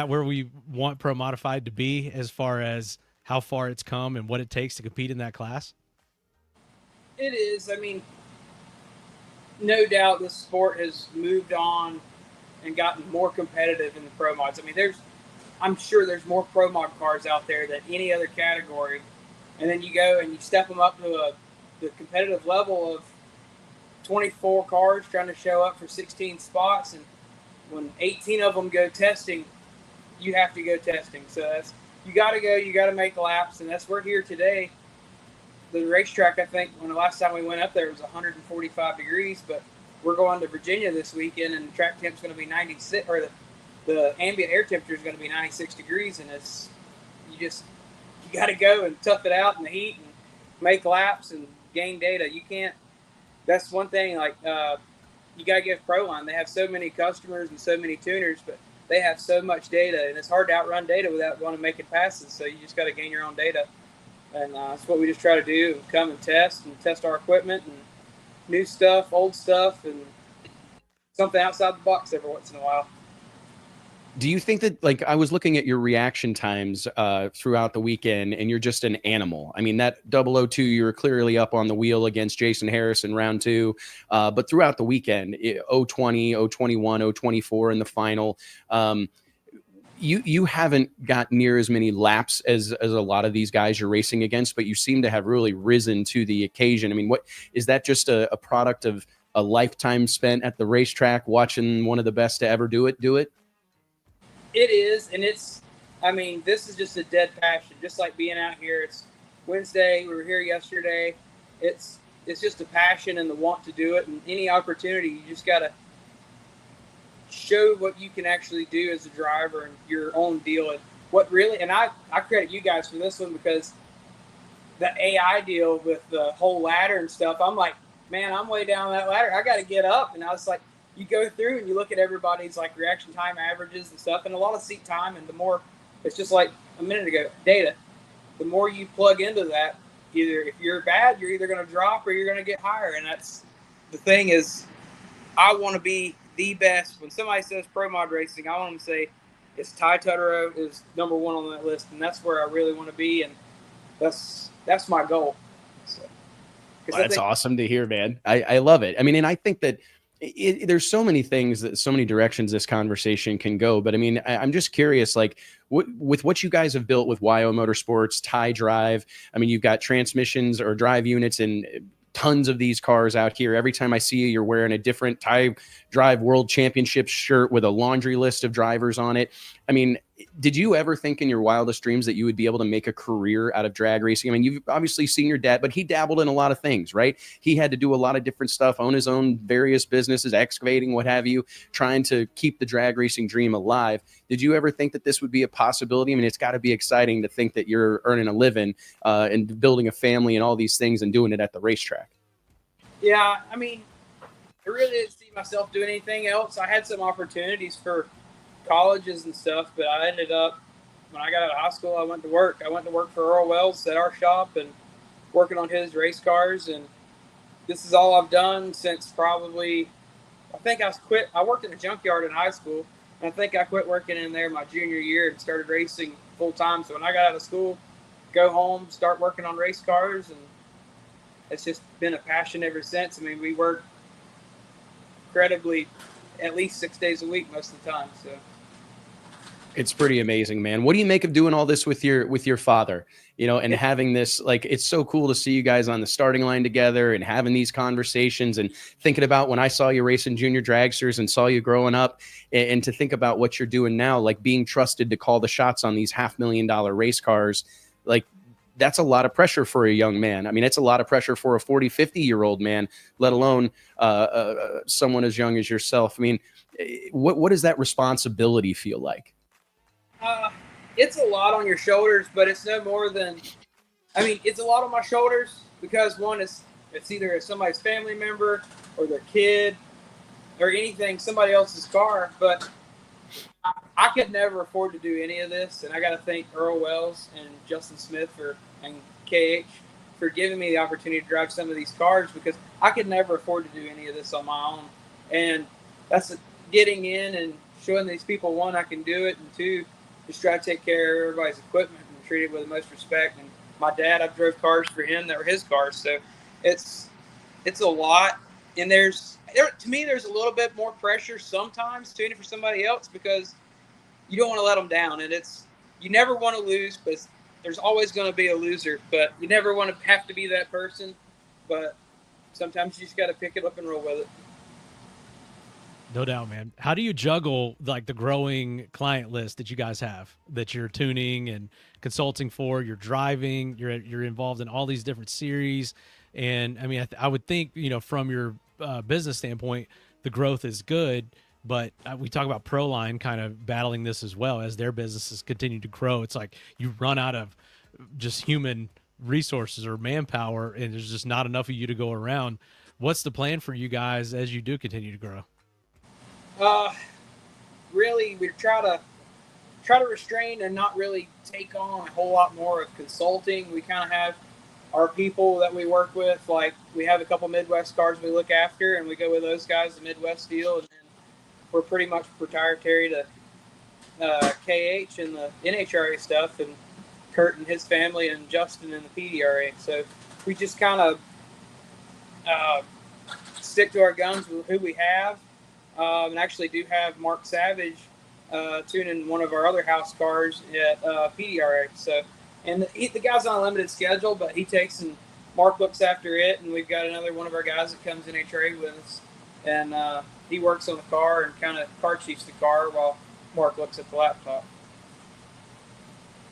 Speaker 3: where we want Pro Modified to be as far as how far it's come and what it takes to compete in that class?
Speaker 4: It is. I mean, no doubt the sport has moved on and gotten more competitive in the pro mods. I mean, I'm sure there's more pro mod cars out there than any other category. And then you go and you step them up to the competitive level of 24 cars trying to show up for 16 spots. And when 18 of them go testing, you have to go testing. So you got to go, you got to make laps. And we're here today. The racetrack, I think, when the last time we went up there, it was 145 degrees, but we're going to Virginia this weekend, and the track temp's going to be 96, or the ambient air temperature is going to be 96 degrees, and you got to go and tough it out in the heat and make laps and gain data. You can't. That's one thing. Like you got to give Proline. They have so many customers and so many tuners, but they have so much data, and it's hard to outrun data without going and making passes. So you just got to gain your own data, and that's what we just try to do. Come and test our equipment and new stuff, old stuff, and something outside the box every once in a while.
Speaker 1: Do you think that, like, I was looking at your reaction times throughout the weekend, and you're just an animal? I mean, that 002, you were clearly up on the wheel against Jason Harris in round 2. But throughout the weekend, 020, 021, 024 in the final, you haven't got near as many laps as a lot of these guys you're racing against, but you seem to have really risen to the occasion. I mean, what is that, just a product of a lifetime spent at the racetrack watching one of the best to ever do it?
Speaker 4: It is, and this is just a dead passion, just like being out here. It's Wednesday, we were here yesterday. It's just a passion and the want to do it, and any opportunity, you just got to show what you can actually do as a driver and your own deal. And I credit you guys for this one, because the AI deal with the whole ladder and stuff, I'm like, man, I'm way down that ladder. I got to get up. And I was like, you go through and you look at everybody's like reaction time averages and stuff, and a lot of seat time, and the more, it's just like a minute ago, data. The more you plug into that, either if you're bad, you're either going to drop or you're going to get higher. And that's the thing is, I want to be the best. When somebody says pro mod racing, I want them to say it's Ty Tutterow is number 1 on that list, and that's where I really want to be, and that's my goal. So,
Speaker 1: well, that's awesome to hear, man. I love it. I mean, and I think that there's so many things, so many directions this conversation can go. But I mean, I'm just curious, like, with what you guys have built with YO Motorsports, Ty Drive, I mean, you've got transmissions or drive units in tons of these cars out here. Every time I see you, you're wearing a different Ty Drive World Championship shirt with a laundry list of drivers on it. I mean, did you ever think in your wildest dreams that you would be able to make a career out of drag racing? I mean, you've obviously seen your dad, but he dabbled in a lot of things, right? He had to do a lot of different stuff, own his own various businesses, excavating, what have you, trying to keep the drag racing dream alive. Did you ever think that this would be a possibility? I mean, it's got to be exciting to think that you're earning a living and building a family and all these things and doing it at the racetrack.
Speaker 4: Yeah, I mean, I really didn't see myself doing anything else. I had some opportunities for colleges and stuff, but I ended up, when I got out of high school, I went to work. I went to work for Earl Wells at our shop and working on his race cars. And this is all I've done since probably, I think I quit. I worked in a junkyard in high school, and I think I quit working in there my junior year and started racing full time. So when I got out of school, go home, start working on race cars, and it's just been a passion ever since. I mean, we work incredibly, at least 6 days a week most of the time. So
Speaker 1: it's pretty amazing, man. What do you make of doing all this with your father, you know, and having this, like, it's so cool to see you guys on the starting line together and having these conversations and thinking about when I saw you racing junior dragsters and saw you growing up, and to think about what you're doing now, like being trusted to call the shots on these $500,000 race cars. Like, that's a lot of pressure for a young man. I mean, it's a lot of pressure for a 40, 50-year-old man, let alone someone as young as yourself. I mean, what does that responsibility feel like?
Speaker 4: It's a lot on your shoulders, but it's no more than, I mean, it's a lot on my shoulders because one is, it's either somebody's family member or their kid or anything, somebody else's car, but I could never afford to do any of this. And I got to thank Earl Wells and Justin Smith and KH for giving me the opportunity to drive some of these cars, because I could never afford to do any of this on my own. And that's getting in and showing these people, one, I can do it, and two, just try to take care of everybody's equipment and treat it with the most respect. And my dad, I drove cars for him that were his cars. So it's a lot. And to me, there's a little bit more pressure sometimes doing it for somebody else, because you don't want to let them down. And you never want to lose, but there's always going to be a loser, but you never want to have to be that person. But sometimes you just got to pick it up and roll with it.
Speaker 3: No doubt, man. How do you juggle like the growing client list that you guys have, that you're tuning and consulting for, you're driving, you're involved in all these different series? And I mean, I would think, you know, from your business standpoint, the growth is good. But we talk about Proline kind of battling this as well as their businesses continue to grow. It's like you run out of just human resources or manpower, and there's just not enough of you to go around. What's the plan for you guys as you do continue to grow?
Speaker 4: Really, we try to restrain and not really take on a whole lot more of consulting. We kind of have our people that we work with. Like, we have a couple Midwest cars we look after, and we go with those guys, the Midwest deal, and then we're pretty much proprietary to KH and the NHRA stuff, and Kurt and his family, and Justin and the PDRA. So we just kind of stick to our guns with who we have, and actually do have Mark Savage tuning one of our other house cars at PDRA. So, and the guy's on a limited schedule, but he takes and Mark looks after it, and we've got another one of our guys that comes in NHRA with us, and he works on the car and kind of car chiefs the car while Mark looks at the laptop.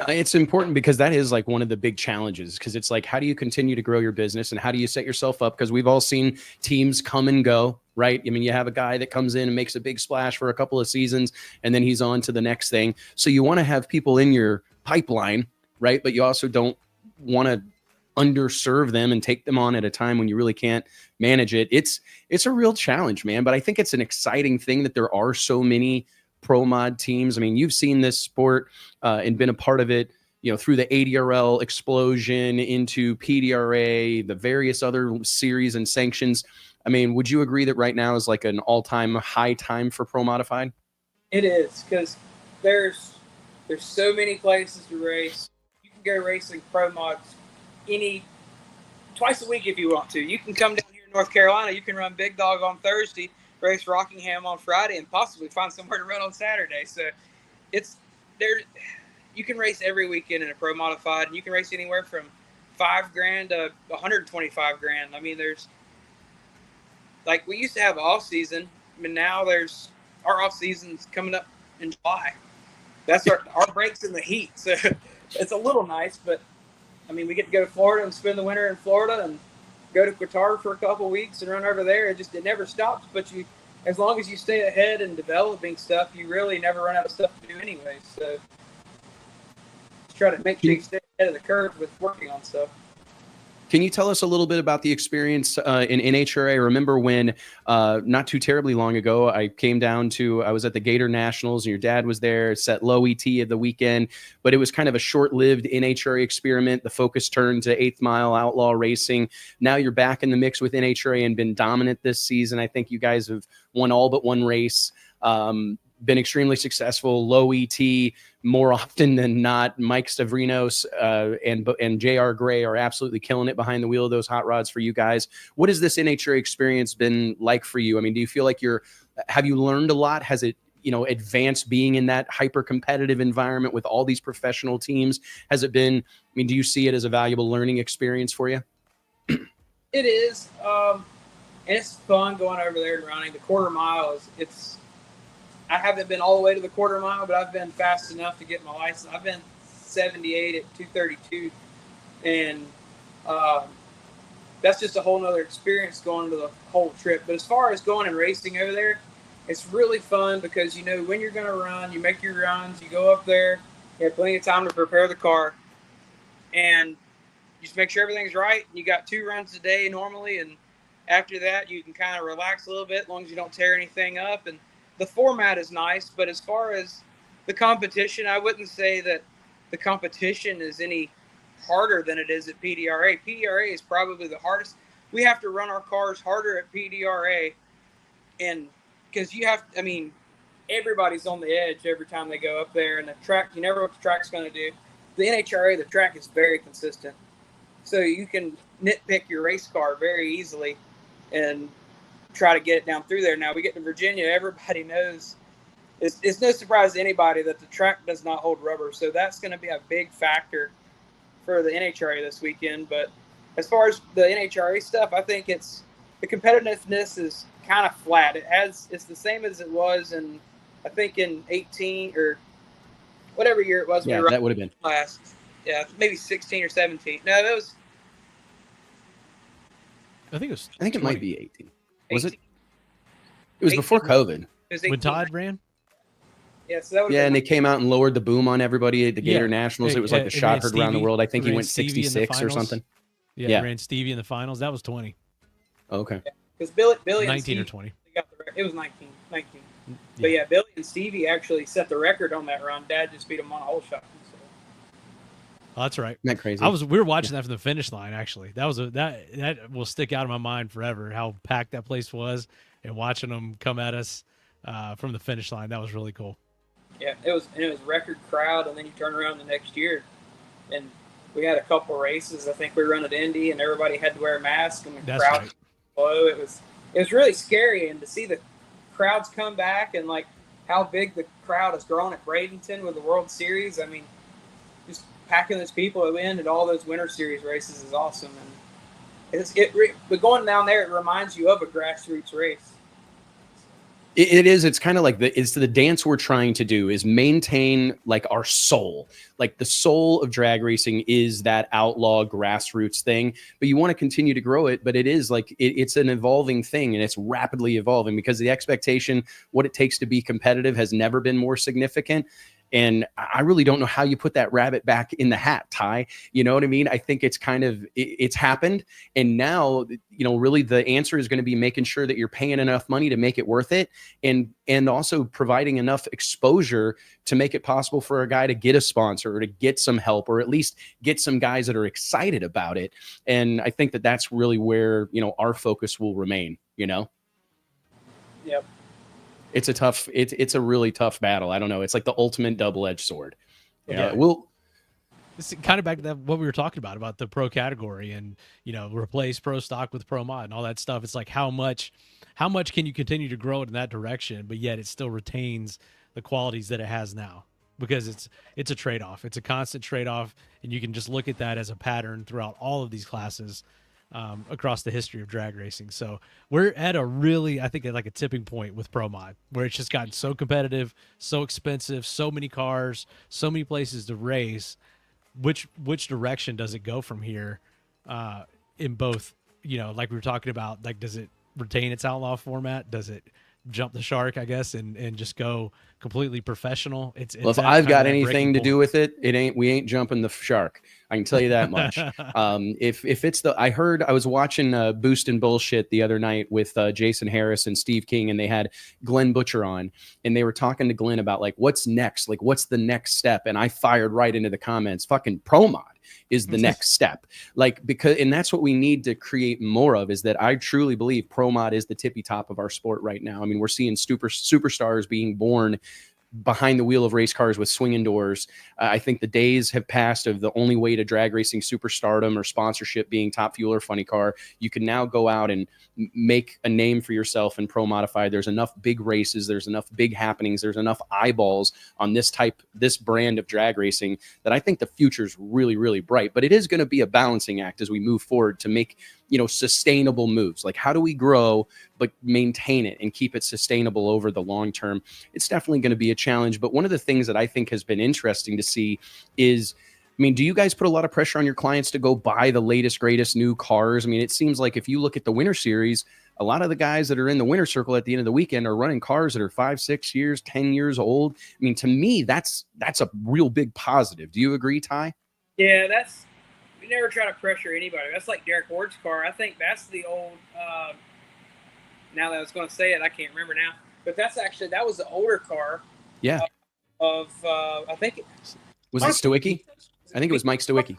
Speaker 1: It's important because that is like one of the big challenges, because it's like, how do you continue to grow your business and how do you set yourself up? Because we've all seen teams come and go, right? I mean, you have a guy that comes in and makes a big splash for a couple of seasons and then he's on to the next thing. So you want to have people in your pipeline, right? But you also don't want to underserve them and take them on at a time when you really can't manage it. It's a real challenge, man. But I think it's an exciting thing that there are so many pro mod teams. I mean, you've seen this sport and been a part of it, you know, through the ADRL explosion into PDRA, the various other series and sanctions. I mean, would you agree that right now is like an all-time high time for pro modified?
Speaker 4: It is, because there's so many places to race. You can go racing pro mods twice a week if you want to. You can come down here in North Carolina. You can run Big Dog on Thursday, race Rockingham on Friday, and possibly find somewhere to run on Saturday. So it's there. You can race every weekend in a pro modified, and you can race anywhere from $5,000 to $125,000. I mean, there's like, we used to have off season, but now our off season's coming up in July. That's our breaks in the heat. So it's a little nice, but I mean, we get to go to Florida and spend the winter in Florida and go to Qatar for a couple of weeks and run over there. It never stops, but as long as you stay ahead and developing stuff, you really never run out of stuff to do anyway. So just try to make sure you stay ahead of the curve with working on stuff.
Speaker 1: Can you tell us a little bit about the experience in NHRA? I remember when not too terribly long ago, I was at the Gator Nationals and your dad was there, set low ET of the weekend, but it was kind of a short-lived NHRA experiment. The focus turned to 8th Mile Outlaw Racing. Now you're back in the mix with NHRA and been dominant this season. I think you guys have won all but one race. Been extremely successful, low ET more often than not. Mike Stavrinos and JR Gray are absolutely killing it behind the wheel of those hot rods for you guys. What has this NHRA experience been like for you? I mean, do you feel like have you learned a lot? Has it, advanced being in that hyper competitive environment with all these professional teams? Has it been, do you see it as a valuable learning experience for you?
Speaker 4: It is. And it's fun going over there and running. The quarter mile I haven't been all the way to the quarter mile, but I've been fast enough to get my license. I've been 78 at 232, and that's just a whole nother experience going to the whole trip. But as far as going and racing over there, it's really fun because you know when you're going to run, you make your runs, you go up there, you have plenty of time to prepare the car, and you just make sure everything's right. You got 2 runs a day normally, and after that, you can kind of relax a little bit as long as you don't tear anything up. And the format is nice, but as far as the competition, I wouldn't say that the competition is any harder than it is at PDRA. PDRA is probably the hardest. We have to run our cars harder at PDRA, and because everybody's on the edge every time they go up there, and the track, you never know what the track's going to do. The NHRA, the track is very consistent, so you can nitpick your race car very easily and try to get it down through there. Now we get to Virginia, everybody knows it's no surprise to anybody that the track does not hold rubber, so that's going to be a big factor for the NHRA this weekend. But as far as the NHRA stuff, I think the competitiveness is kind of flat. It's the same as it was in 18 or whatever year it was.
Speaker 1: Yeah, that would have been
Speaker 4: last. Yeah, maybe 16 or 17. No, that was.
Speaker 3: I think it was.
Speaker 1: I think it might be 18. Was
Speaker 4: 18.
Speaker 1: it was before
Speaker 4: 18.
Speaker 1: COVID.
Speaker 4: It was
Speaker 3: When
Speaker 4: 18.
Speaker 3: Todd ran?
Speaker 4: Yeah, so that would
Speaker 1: Yeah, and they came out and lowered the boom on everybody at the Gator
Speaker 3: Yeah.
Speaker 1: Nationals.
Speaker 3: It-
Speaker 1: It was like the
Speaker 3: it
Speaker 1: shot
Speaker 3: ran
Speaker 1: heard around the
Speaker 3: Stevie-
Speaker 1: world. I think
Speaker 3: it
Speaker 1: he
Speaker 3: ran
Speaker 1: went
Speaker 3: Stevie in the
Speaker 1: 66 or
Speaker 3: finals.
Speaker 1: something.
Speaker 3: Yeah,
Speaker 1: Yeah.
Speaker 3: ran Stevie in the finals. That was 20.
Speaker 1: Okay.
Speaker 4: because Billy and
Speaker 3: 19 or
Speaker 4: Stevie
Speaker 3: 20.
Speaker 4: got it was 19. But yeah, Billy and Stevie actually set the record on that run. Dad just beat him on a hole shot. So.
Speaker 3: Oh, that's right.
Speaker 1: Isn't that crazy?
Speaker 3: We were watching that from the finish line. Actually, that will stick out in my mind forever. How packed that place was, and watching them come at us from the finish line. That was really cool.
Speaker 4: Yeah, it was record crowd, and then you turn around the next year, and we had a couple races. I think we run at Indy, and everybody had to wear a mask, and the
Speaker 3: That's
Speaker 4: crowd
Speaker 3: right.
Speaker 4: below. It was really scary, and to see the crowds come back and like how big the crowd has grown at Bradenton with the World Series. I mean, just packing those people in at all those Winter Series races is awesome, and but going down there, it reminds you of a grassroots race.
Speaker 1: It is. It's kind of like it's the dance we're trying to do is maintain like our soul. Like the soul of drag racing is that outlaw grassroots thing, but you want to continue to grow it. But it is like it's an evolving thing, and it's rapidly evolving because the expectation, what it takes to be competitive, has never been more significant. And I really don't know how you put that rabbit back in the hat, Ty. You know what I mean? I think it's kind of, it's happened. And now, you know, really the answer is going to be making sure that you're paying enough money to make it worth it. And also providing enough exposure to make it possible for a guy to get a sponsor or to get some help, or at least get some guys that are excited about it. And I think that that's really where, you know, our focus will remain, you know?
Speaker 4: Yep.
Speaker 1: It's a really tough battle. I don't know. It's like the ultimate double-edged sword.
Speaker 3: Yeah. It's kind of back to what we were talking about the pro category and, you know, replace pro stock with pro mod and all that stuff. It's like how much can you continue to grow it in that direction, but yet it still retains the qualities that it has now, because it's a trade-off. It's a constant trade-off, and you can just look at that as a pattern throughout all of these classes across the history of drag racing. So we're at I think like a tipping point with pro mod, where it's just gotten so competitive, so expensive, so many cars, so many places to race. Which direction does it go from here? In both, you know, like we were talking about, like, does it retain its outlaw format? Does it jump the shark, I guess, and just go completely professional? It's
Speaker 1: well, if I've got anything to do with it, we ain't jumping the shark. I can tell you that much. If it's I was watching Boost and Bullshit the other night with Jason Harris and Steve King, and they had Glenn Butcher on, and they were talking to Glenn about like, what's next? Like, what's the next step? And I fired right into the comments, fucking pro mod is the next step. Like, and that's what we need to create more of, is that I truly believe pro mod is the tippy top of our sport right now. I mean, we're seeing superstars being born behind the wheel of race cars with swinging doors. I think the days have passed of the only way to drag racing superstardom or sponsorship being Top Fuel or Funny Car. You can now go out and make a name for yourself in pro modified. There's enough big races, there's enough big happenings, there's enough eyeballs on this brand of drag racing that I think the future is really, really bright. But it is going to be a balancing act as we move forward to make, you know, sustainable moves. Like, how do we grow but maintain it and keep it sustainable over the long term? It's definitely going to be a challenge. But one of the things that I think has been interesting to see is, I mean, do you guys put a lot of pressure on your clients to go buy the latest, greatest new cars? I mean, it seems like if you look at the Winter Series, a lot of the guys that are in the winner circle at the end of the weekend are running cars that are 5, 6 years, 10 years old. I mean, to me, that's a real big positive. Do you agree, Ty?
Speaker 4: Yeah, we never try to pressure anybody. That's like Derek Ward's car. I think that's the old, now that I was going to say it, I can't remember now. But that was the older car.
Speaker 1: Yeah.
Speaker 4: I think
Speaker 1: was it Stewicki? I think it was Mike Stewicki.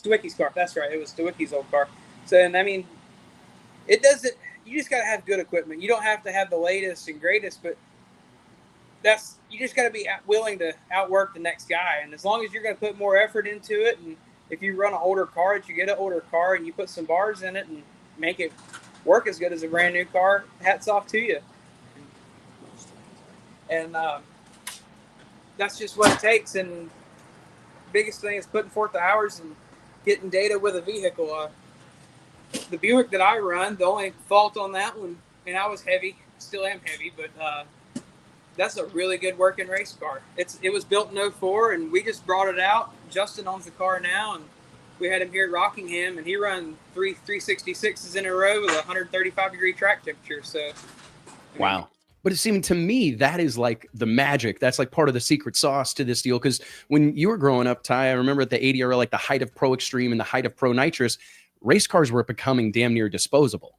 Speaker 4: Stewicki's car. That's right. It was Stewicki's old car. So, and I mean, it doesn't, you just got to have good equipment. You don't have to have the latest and greatest, but you just got to be willing to outwork the next guy. And as long as you're going to put more effort into it, and if you run an older car, you get an older car and you put some bars in it and make it work as good as a brand new car, hats off to you. And that's just what it takes. And biggest thing is putting forth the hours and getting data with a vehicle. The Buick that I run, the only fault on that one, and I was heavy, still am heavy, but that's a really good working race car. It was built in 04, and we just brought it out. Justin owns the car now, and we had him here at Rockingham, and he run 366s in a row with a 135-degree track temperature. So,
Speaker 1: wow. But it seemed to me that is like the magic. That's like part of the secret sauce to this deal. Because when you were growing up, Ty, I remember at the 80 era, like the height of Pro Extreme and the height of Pro Nitrous, race cars were becoming damn near disposable,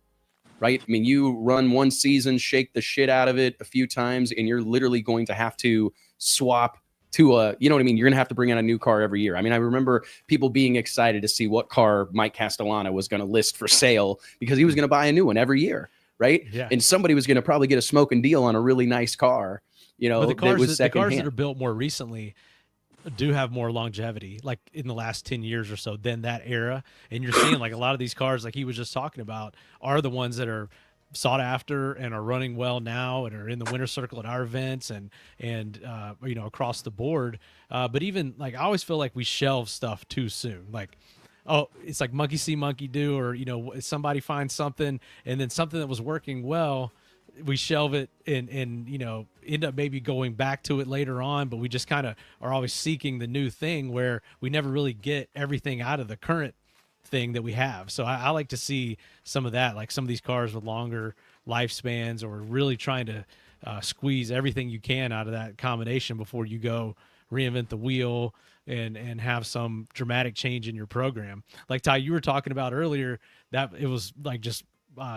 Speaker 1: right? I mean, you run one season, shake the shit out of it a few times, and you're literally going to have to swap to a, you know what I mean? You're going to have to bring out a new car every year. I mean, I remember people being excited to see what car Mike Castellano was going to list for sale because he was going to buy a new one every year. Right.
Speaker 3: Yeah.
Speaker 1: And somebody was going to probably get a smoking deal on a really nice car, you know,
Speaker 3: but the cars
Speaker 1: that
Speaker 3: are built more recently do have more longevity, like in the last 10 years or so than that era. And you're seeing like a lot of these cars, like he was just talking about, are the ones that are sought after and are running well now and are in the winner's circle at our events and you know, across the board. But even like, I always feel like we shelve stuff too soon. Like, oh, it's like monkey see, monkey do, or, you know, somebody finds something and then something that was working well, we shelve it and, you know, end up maybe going back to it later on, but we just kind of are always seeking the new thing where we never really get everything out of the current thing that we have. So I like to see some of that, like some of these cars with longer lifespans, or really trying to squeeze everything you can out of that combination before you go reinvent the wheel and have some dramatic change in your program. Like Ty, you were talking about earlier, that it was like just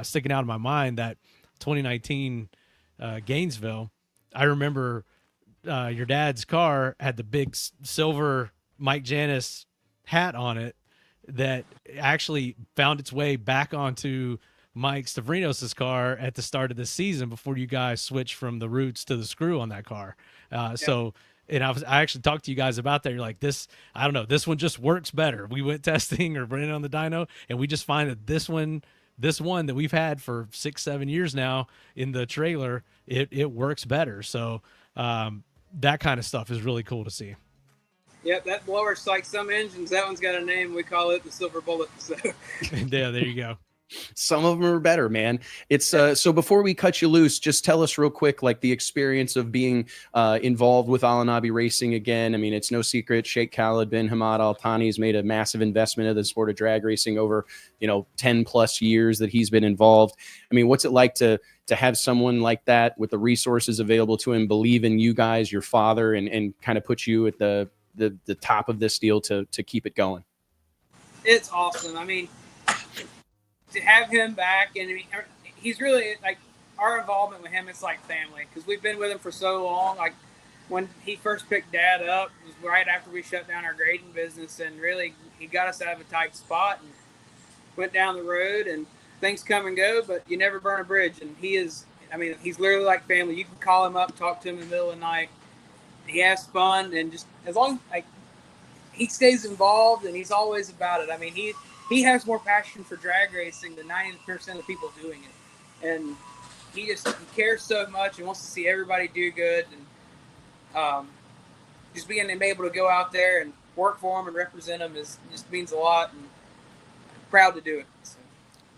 Speaker 3: sticking out of my mind that 2019 Gainesville, I remember your dad's car had the big silver Mike Janis hat on it that actually found its way back onto Mike Stavrinos' car at the start of the season before you guys switched from the roots to the screw on that car. So, and I actually talked to you guys about that. You're like, this, I don't know, this one just works better. We went testing or running on the dyno, and we just find that this one that we've had for 6-7 years now in the trailer, it works better. So that kind of stuff is really cool to see.
Speaker 4: Yep, that blower's like some engines. That one's got a name. We call it the Silver Bullet. So.
Speaker 3: Yeah, there you go.
Speaker 1: Some of them are better, man. It's so before we cut you loose, just tell us real quick, like the experience of being involved with Al Anabi Racing again. I mean, it's no secret. Sheikh Khalid bin Hamad Al Thani has made a massive investment in the sport of drag racing over, 10 plus years that he's been involved. I mean, what's it like to have someone like that with the resources available to him, believe in you guys, your father, and kind of put you at the top of this deal to keep it going?
Speaker 4: It's awesome. I mean, to have him back, and I mean, he's really like, our involvement with him, it's like family, because we've been with him for so long. Like when he first picked Dad up, it was right after we shut down our grading business, and really he got us out of a tight spot and went down the road, and things come and go, but you never burn a bridge. And he's literally like family. You can call him up, talk to him in the middle of the night. He has fun, and just as long as he stays involved, and he's always about it. I mean, he has more passion for drag racing than 90% of people doing it. And he cares so much and wants to see everybody do good. And just being able to go out there and work for him and represent him just means a lot. And I'm proud to do it. So.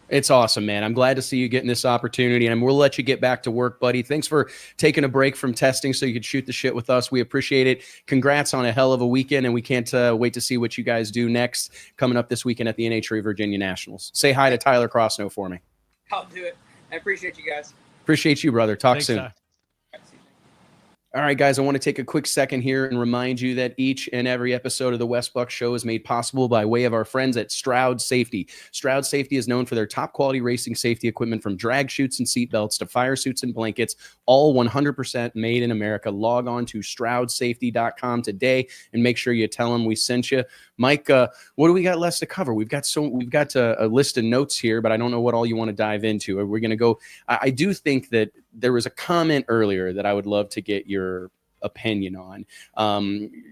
Speaker 1: It's awesome, man. I'm glad to see you getting this opportunity, and we'll let you get back to work, buddy. Thanks for taking a break from testing so you could shoot the shit with us. We appreciate it. Congrats on a hell of a weekend, and we can't wait to see what you guys do next coming up this weekend at the NHRA Virginia Nationals. Say hi to Tyler Crossno for me.
Speaker 4: I'll do it. I appreciate you guys.
Speaker 1: Appreciate you, brother. Talk
Speaker 3: Thanks,
Speaker 1: soon.
Speaker 3: Ty.
Speaker 1: All right, guys, I want to take a quick second here and remind you that each and every episode of the Wes Buck Show is made possible by way of our friends at Stroud Safety. Stroud Safety is known for their top quality racing safety equipment, from drag chutes and seatbelts to fire suits and blankets, all 100% made in America. Log on to StroudSafety.com today and make sure you tell them we sent you. Mike, what do we got left to cover? We've got a list of notes here, but I don't know what all you want to dive into. Are we going to go? I do think that there was a comment earlier that I would love to get your opinion on.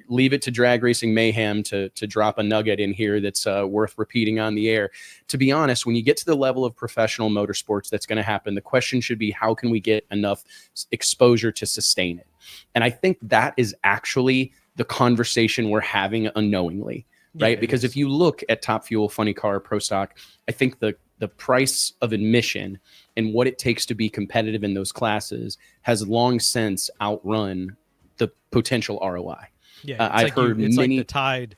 Speaker 1: Leave it to Drag Racing Mayhem to drop a nugget in here that's worth repeating on the air. To be honest, when you get to the level of professional motorsports that's going to happen, the question should be, how can we get enough exposure to sustain it? And I think that is actually the conversation we're having unknowingly, right? Because if you look at Top Fuel, Funny Car, Pro Stock, I think the price of admission and what it takes to be competitive in those classes has long since outrun the potential ROI.
Speaker 3: Yeah,
Speaker 1: I've heard
Speaker 3: it's
Speaker 1: many.
Speaker 3: like the tide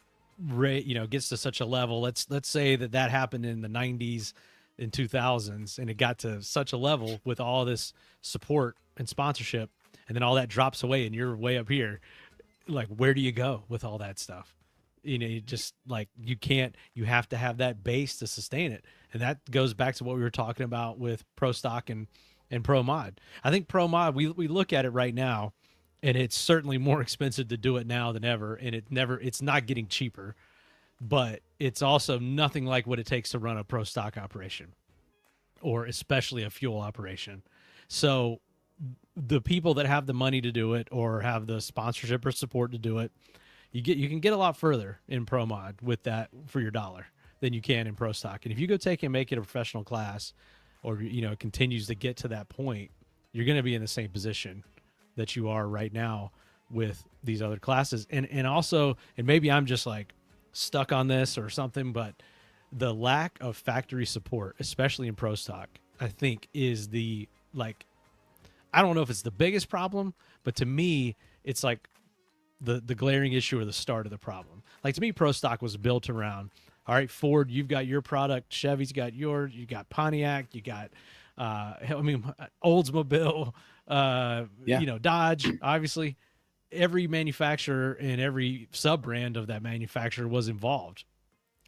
Speaker 3: gets to such a level. Let's say that happened in the 90s and 2000s, and it got to such a level with all this support and sponsorship, and then all that drops away and you're way up here. Like, where do you go with all that stuff? You just like, you have to have that base to sustain it. And that goes back to what we were talking about with pro stock and pro mod. I think pro mod, we look at it right now, and it's certainly more expensive to do it now than ever. And it's not getting cheaper, but it's also nothing like what it takes to run a pro stock operation, or especially a fuel operation. So the people that have the money to do it, or have the sponsorship or support to do it, you can get a lot further in pro mod with that for your dollar than you can in pro stock. And if you go take and make it a professional class, or it continues to get to that point, you're going to be in the same position that you are right now with these other classes. And also, and maybe I'm just like stuck on this or something, but the lack of factory support, especially in pro stock, I think is the, like, I don't know if it's the biggest problem, but to me, it's like the glaring issue or the start of the problem. Like, to me, pro stock was built around, all right, Ford, you've got your product, Chevy's got yours, you got Pontiac, you got Oldsmobile, Dodge. Obviously, every manufacturer and every sub brand of that manufacturer was involved.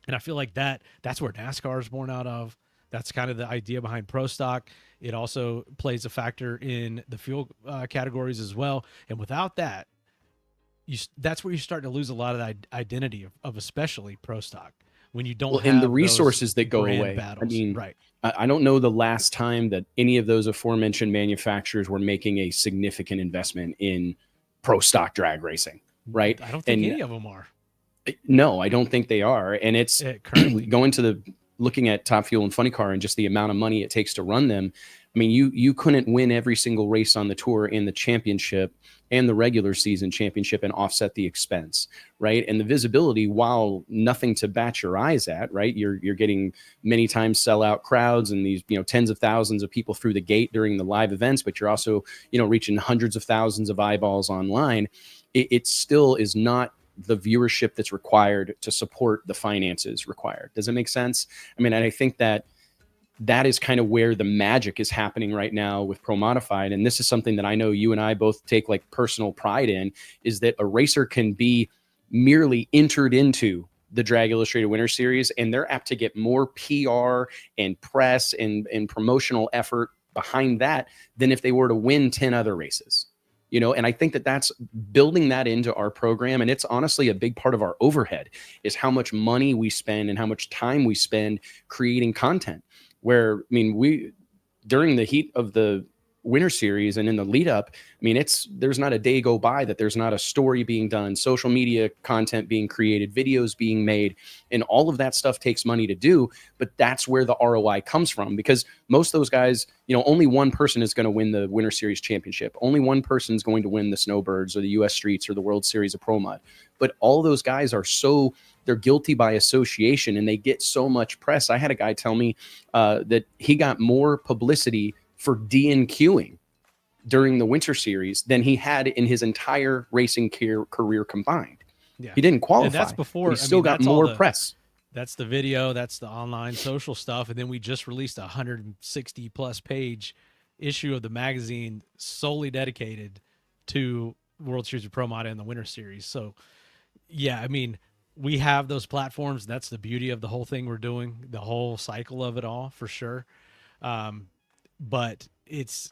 Speaker 3: And I feel like that's where NASCAR is born out of. That's kind of the idea behind pro stock. It also plays a factor in the fuel categories as well. And without that, that's where you start to lose a lot of the identity of especially pro stock, when you don't have
Speaker 1: and the resources that go away.
Speaker 3: Battles.
Speaker 1: I mean,
Speaker 3: right.
Speaker 1: I don't know the last time that any of those aforementioned manufacturers were making a significant investment in pro stock drag racing, right?
Speaker 3: I don't think any of them are.
Speaker 1: No, I don't think they are. And it's currently going to looking at Top Fuel and Funny Car and just the amount of money it takes to run them. I mean, you couldn't win every single race on the tour and the championship and the regular season championship and offset the expense, right? And the visibility, while nothing to bat your eyes at, right? You're getting many times sellout crowds and these, tens of thousands of people through the gate during the live events, but you're also, reaching hundreds of thousands of eyeballs online. It still is not the viewership that's required to support the finances required. Does it make sense? I mean, and I think that is kind of where the magic is happening right now with Pro Modified. And this is something that I know you and I both take like personal pride in, is that a racer can be merely entered into the Drag Illustrated Winter Series, and they're apt to get more PR and press and promotional effort behind that than if they were to win 10 other races. And I think that's building that into our program. And it's honestly a big part of our overhead, is how much money we spend and how much time we spend creating content. Where, I mean, during the heat of the Winter Series and in the lead up, I mean, there's not a day go by that there's not a story being done, social media content being created, videos being made, and all of that stuff takes money to do. But that's where the ROI comes from, because most of those guys, only one person is going to win the Winter Series championship. Only one person is going to win the Snowbirds or the US Streets or the World Series of Pro Mod. But all those guys they're guilty by association, and they get so much press. I had a guy tell me that he got more publicity for DNQing during the Winter Series than he had in his entire racing career combined. Yeah. He didn't qualify.
Speaker 3: And that's before.
Speaker 1: He still got more press.
Speaker 3: That's the video. That's the online social stuff. And then we just released a 160 plus page issue of the magazine solely dedicated to World Series of Pro Mod and the Winter Series. So, yeah, I mean, we have those platforms. That's the beauty of the whole thing we're doing, the whole cycle of it all, for sure. But it's,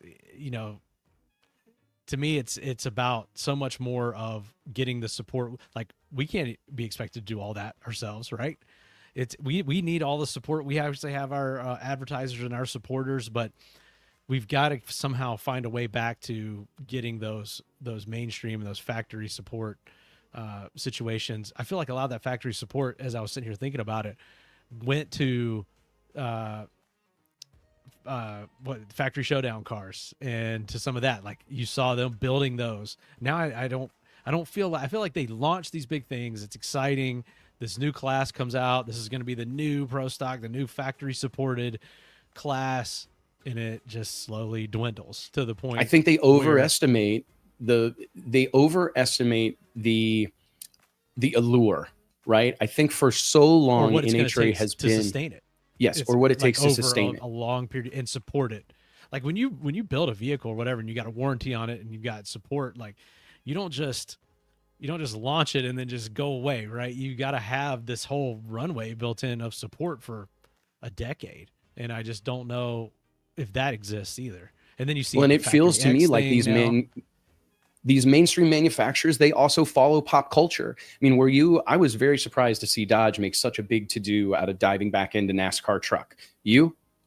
Speaker 3: to me, it's about so much more of getting the support. Like, we can't be expected to do all that ourselves, right? We need all the support. We obviously have our advertisers and our supporters, but we've got to somehow find a way back to getting those mainstream and those factory support situations. I feel like a lot of that factory support, as I was sitting here thinking about it, went to factory showdown cars and to some of that. Like, you saw them building those. Now I feel like they launched these big things. It's exciting. This new class comes out. This is going to be the new pro stock, the new factory supported class, and it just slowly dwindles to the point.
Speaker 1: I think they overestimate the allure right? I think for so
Speaker 3: or
Speaker 1: long
Speaker 3: what it's going to
Speaker 1: NHRA
Speaker 3: take
Speaker 1: has
Speaker 3: to
Speaker 1: been
Speaker 3: sustain it.
Speaker 1: yes,
Speaker 3: It's
Speaker 1: or what it
Speaker 3: like
Speaker 1: takes to
Speaker 3: over
Speaker 1: sustain
Speaker 3: a long period and support it. Like when you build a vehicle or whatever, and you got a warranty on it and you got support, like you don't just launch it and then just go away, right? You got to have this whole runway built in of support for a decade, and I just don't know if that exists either. And then you see,
Speaker 1: Well, and
Speaker 3: the
Speaker 1: it feels to
Speaker 3: Factory
Speaker 1: me
Speaker 3: X
Speaker 1: like
Speaker 3: thing now.
Speaker 1: these mainstream manufacturers, they also follow pop culture. I mean, I was very surprised to see Dodge make such a big to-do out of diving back into NASCAR truck.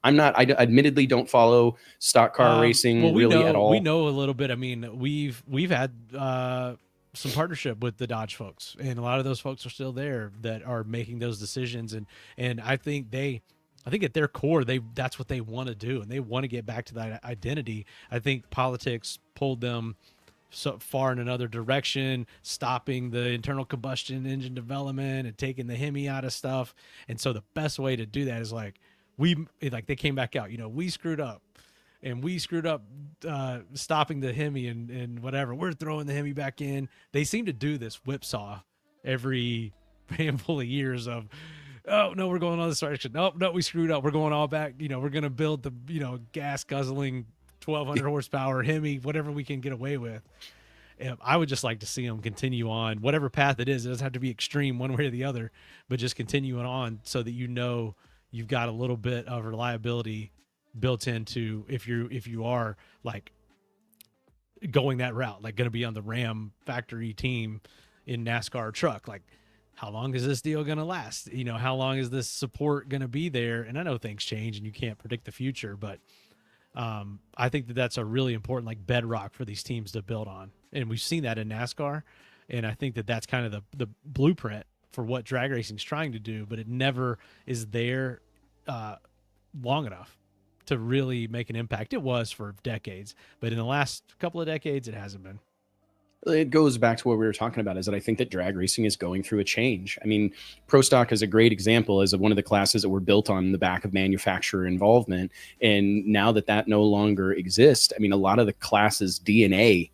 Speaker 1: I'm not, I admittedly don't follow stock car racing
Speaker 3: well,
Speaker 1: really at all.
Speaker 3: We know a little bit. I mean, we've had some partnership with the Dodge folks, and a lot of those folks are still there that are making those decisions. And I think at their core, that's what they want to do, and they want to get back to that identity. I think politics pulled them so far in another direction, stopping the internal combustion engine development and taking the Hemi out of stuff. And so the best way to do that is like they came back out, we screwed up. And we screwed up stopping the Hemi and whatever. We're throwing the Hemi back in. They seem to do this whipsaw every handful of years of, oh, no, we're going on this direction. No, we screwed up. We're going all back. We're going to build the, gas guzzling 1,200 horsepower Hemi, whatever we can get away with. I would just like to see them continue on whatever path it is. It doesn't have to be extreme one way or the other, but just continuing on so that you've got a little bit of reliability built into if you are like going that route, like going to be on the Ram factory team in NASCAR truck. Like, how long is this deal going to last? How long is this support going to be there? And I know things change and you can't predict the future, but I think that's a really important like bedrock for these teams to build on. And we've seen that in NASCAR. And I think that's kind of the blueprint for what drag racing is trying to do, but it never is there long enough to really make an impact. It was for decades, but in the last couple of decades, it hasn't been.
Speaker 1: It goes back to what we were talking about, is that I think that drag racing is going through a change. I mean, Pro Stock is a great example as of one of the classes that were built on the back of manufacturer involvement. And now that no longer exists, I mean, a lot of the class's DNA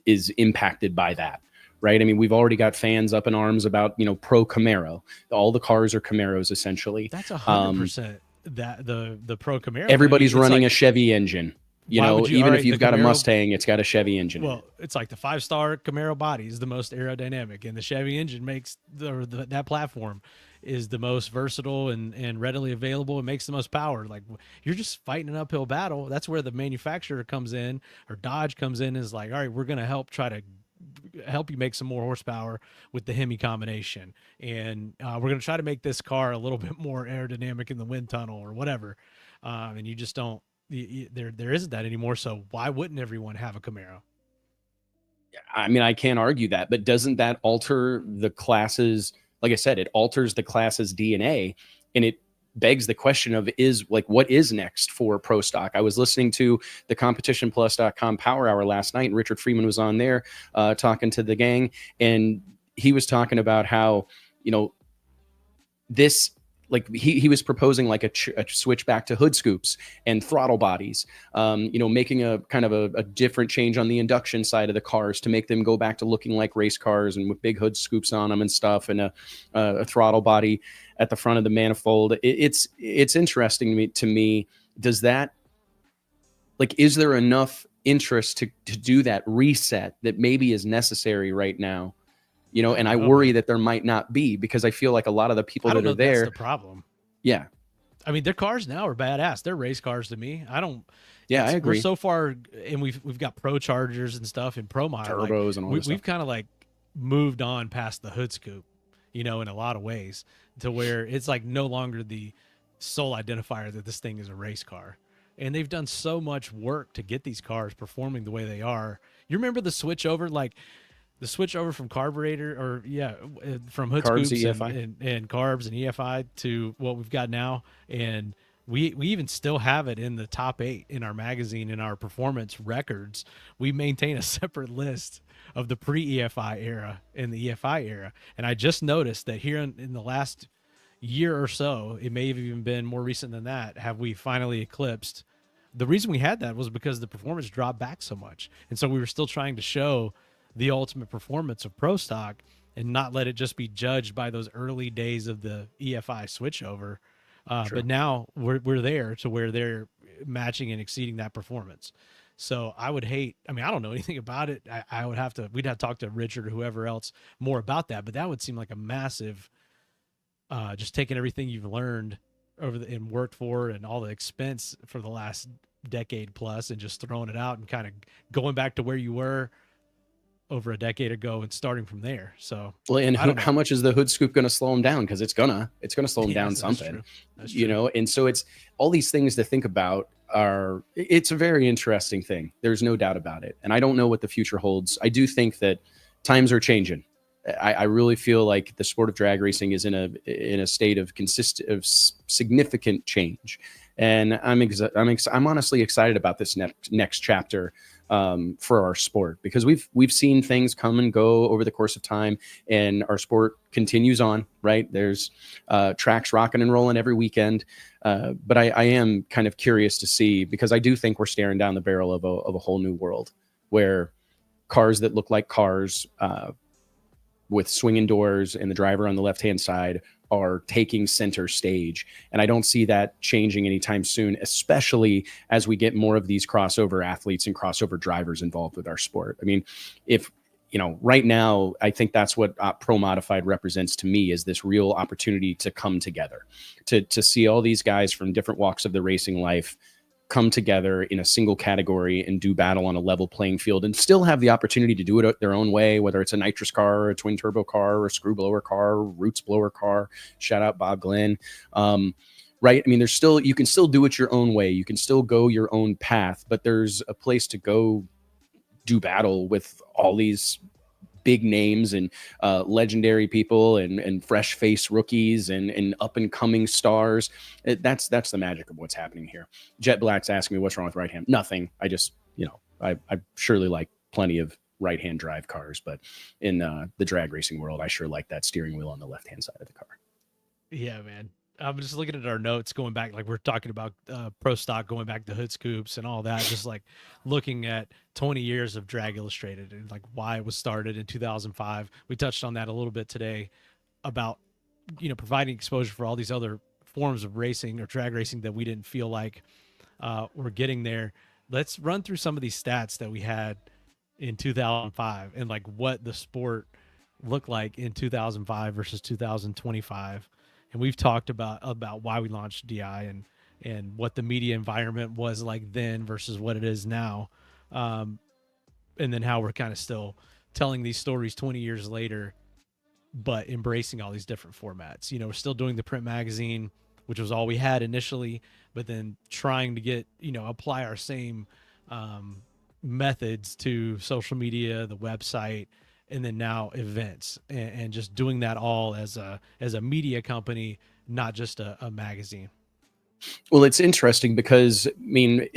Speaker 1: is impacted by that, right? I mean, we've already got fans up in arms about, pro Camaro. All the cars are Camaros, essentially.
Speaker 3: That's 100%. That the pro Camaro.
Speaker 1: Everybody's running a Chevy engine. Even if you've got
Speaker 3: Camaro,
Speaker 1: a Mustang, it's got a Chevy engine.
Speaker 3: Well, it's like the 5-star Camaro body is the most aerodynamic, and the Chevy engine makes that platform is the most versatile and readily available. It makes the most power. Like, you're just fighting an uphill battle. That's where the manufacturer comes in, or Dodge comes in, and is like, all right, we're going to try to help you make some more horsepower with the Hemi combination, and we're going to try to make this car a little bit more aerodynamic in the wind tunnel or whatever. And you just don't. There isn't that anymore. So why wouldn't everyone have a Camaro?
Speaker 1: I mean, I can't argue that, but doesn't that alter the class's? Like I said, it alters the class's DNA, and it begs the question of what is next for Pro Stock? I was listening to the CompetitionPlus.com Power Hour last night, and Richard Freeman was on there talking to the gang, and he was talking about how this. Like he was proposing like a switch back to hood scoops and throttle bodies, making a kind of a different change on the induction side of the cars to make them go back to looking like race cars and with big hood scoops on them and stuff, and a throttle body at the front of the manifold. It's interesting to me. Does that, is there enough interest to do that reset that maybe is necessary right now? And I worry that there might not be, because I feel like a lot of the people that are there.
Speaker 3: That's the problem.
Speaker 1: Yeah.
Speaker 3: I mean, their cars now are badass. They're race cars to me. I agree. We're so far, and we've got pro chargers and stuff and pro mod
Speaker 1: turbos and all this stuff.
Speaker 3: We've kind of moved on past the hood scoop, in a lot of ways, to where it's no longer the sole identifier that this thing is a race car. And they've done so much work to get these cars performing the way they are. You remember the switch over, the switch over from carburetor from hood
Speaker 1: carbs
Speaker 3: scoops
Speaker 1: and
Speaker 3: carbs and EFI to what we've got now. And we even still have it in the top 8 in our magazine, in our performance records. We maintain a separate list of the pre-EFI era and the EFI era. And I just noticed that here in the last year or so, it may have even been more recent than that, have we finally eclipsed. The reason we had that was because the performance dropped back so much. And so we were still trying to show the ultimate performance of Pro Stock, and not let it just be judged by those early days of the EFI switchover. But now we're there to where they're matching and exceeding that performance. So I would hate, I mean, I don't know anything about it. I would have to, we'd have to talk to Richard or whoever else more about that, but that would seem like a massive, just taking everything you've learned and worked for and all the expense for the last decade plus and just throwing it out and kind of going back to where you were over a decade ago and starting from there. So,
Speaker 1: well, and how much is the hood scoop going to slow them down? Because it's gonna slow them down something,
Speaker 4: That's
Speaker 1: you know. And so it's all these things to think about. It's a very interesting thing. There's no doubt about it. And I don't know what the future holds. I do think that times are changing. I really feel like the sport of drag racing is in a state of significant change, and I'm honestly excited about this next chapter for our sport, because we've seen things come and go over the course of time, and our sport continues on. Right, there's tracks rocking and rolling every weekend, but I am kind of curious to see, because I do think we're staring down the barrel of a whole new world where cars that look like cars, with swinging doors and the driver on the left-hand side, are taking center stage. And I don't see that changing anytime soon, especially as we get more of these crossover athletes and crossover drivers involved with our sport. I mean, if, you know, right now, I think that's what Pro Modified represents to me, is this real opportunity to come together, to see all these guys from different walks of the racing life come together in a single category and do battle on a level playing field, and still have the opportunity to do it their own way, whether it's a nitrous car or a twin turbo car or a screw blower car, or roots blower car. Shout out Bob Glenn. Right. I mean, you can still do it your own way. You can still go your own path, but there's a place to go do battle with all these big names and legendary people and fresh face rookies and up and coming stars. That's the magic of what's happening here. Jet Black's asking me what's wrong with right hand. Nothing. I just, you know, I surely like plenty of right hand drive cars, but in the drag racing world, I sure like that steering wheel on the left hand side of the car.
Speaker 3: Yeah, man. I'm just looking at our notes going back, like we're talking about pro stock, going back to hood scoops and all that, just like looking at 20 years of Drag Illustrated and like why it was started in 2005. We touched on that a little bit today about, you know, providing exposure for all these other forms of racing or drag racing that we didn't feel like were getting there. Let's run through some of these stats that we had in 2005 and like what the sport looked like in 2005 versus 2025. And we've talked about why we launched DI and what the media environment was like then versus what it is now. And then how we're kind of still telling these stories 20 years later, but embracing all these different formats. You know, we're still doing the print magazine, which was all we had initially, but then trying to get, you know, apply our same methods to social media, the website, and then now events, and just doing that all as a media company, not just a magazine.
Speaker 1: Well, it's interesting because, I mean,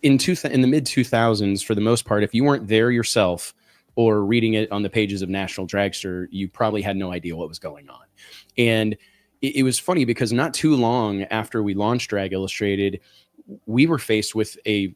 Speaker 1: in the mid 2000s, for the most part, if you weren't there yourself or reading it on the pages of National Dragster, you probably had no idea what was going on. And it was funny because not too long after we launched Drag Illustrated, we were faced with a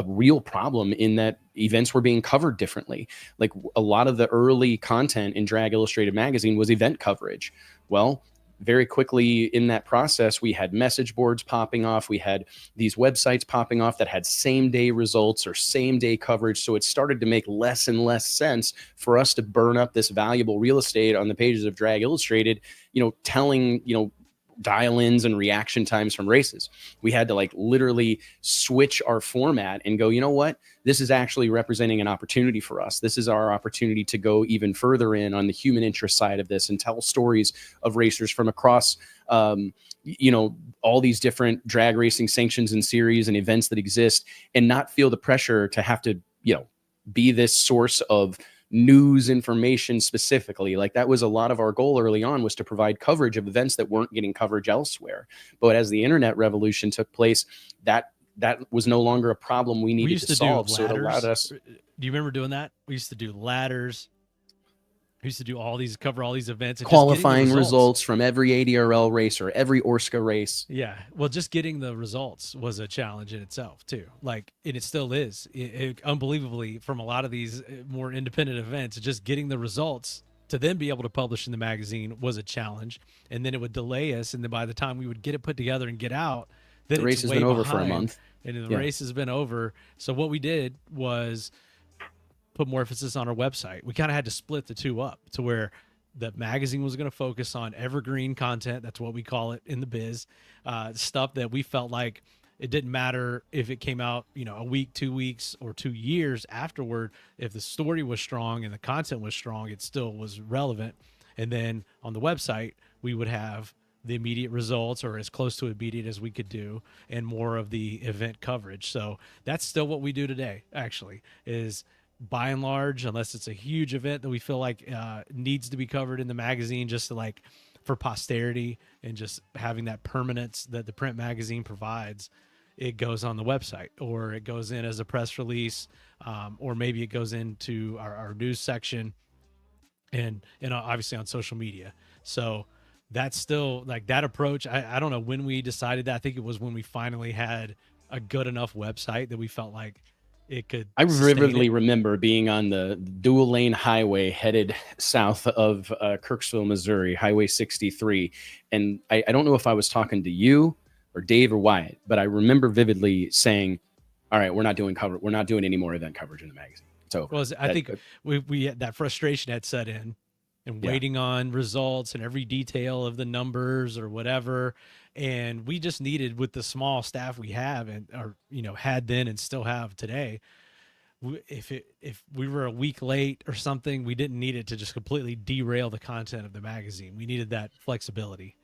Speaker 1: real problem in that events were being covered differently. Like a lot of the early content in Drag Illustrated magazine was event coverage. Well, very quickly in that process, we had message boards popping off. We had these websites popping off that had same day results or same day coverage. So it started to make less and less sense for us to burn up this valuable real estate on the pages of Drag Illustrated, you know, telling, you know, dial-ins and reaction times from races. We had to like literally switch our format and go, you know what, this is actually representing an opportunity for us. This is our opportunity to go even further in on the human interest side of this and tell stories of racers from across, you know, all these different drag racing sanctions and series and events that exist, and not feel the pressure to have to, you know, be this source of news information specifically. Like that was a lot of our goal early on, was to provide coverage of events that weren't getting coverage elsewhere. But as the internet revolution took place, that was no longer a problem we needed to solve. So it allowed us.
Speaker 3: Do you remember doing that? We used to do ladders. We used to do cover all these events. And
Speaker 1: qualifying results from every ADRL race or every ORSCA race.
Speaker 3: Yeah. Well, just getting the results was a challenge in itself too. Like, and it still is. Unbelievably, from a lot of these more independent events, just getting the results to then be able to publish in the magazine was a challenge, and then it would delay us, and then by the time we would get it put together and get out, then
Speaker 1: The race has been over for a month,
Speaker 3: and the race has been over. So what we did was put more emphasis on our website. We kind of had to split the two up to where the magazine was going to focus on evergreen content. That's what we call it in the biz. Stuff that we felt like it didn't matter if it came out, a week, 2 weeks, or 2 years afterward. If the story was strong and the content was strong, it still was relevant. And then on the website, we would have the immediate results, or as close to immediate as we could do, and more of the event coverage. So that's still what we do today, actually, is by and large, unless it's a huge event that we feel like needs to be covered in the magazine, just to like for posterity and just having that permanence that the print magazine provides, it goes on the website, or it goes in as a press release, or maybe it goes into our news section, and obviously on social media. So that's still like that approach. I don't know when we decided that. I think it was when we finally had a good enough website that we felt like it could.
Speaker 1: I vividly remember being on the dual lane highway headed south of Kirksville, Missouri, Highway 63. And I don't know if I was talking to you or Dave or Wyatt, but I remember vividly saying, all right, we're not doing any more event coverage in the magazine. So
Speaker 3: I think we had that frustration had set in, and waiting on results and every detail of the numbers or whatever. And we just needed, with the small staff we have had then and still have today, if we were a week late or something, we didn't need it to just completely derail the content of the magazine. We needed that flexibility.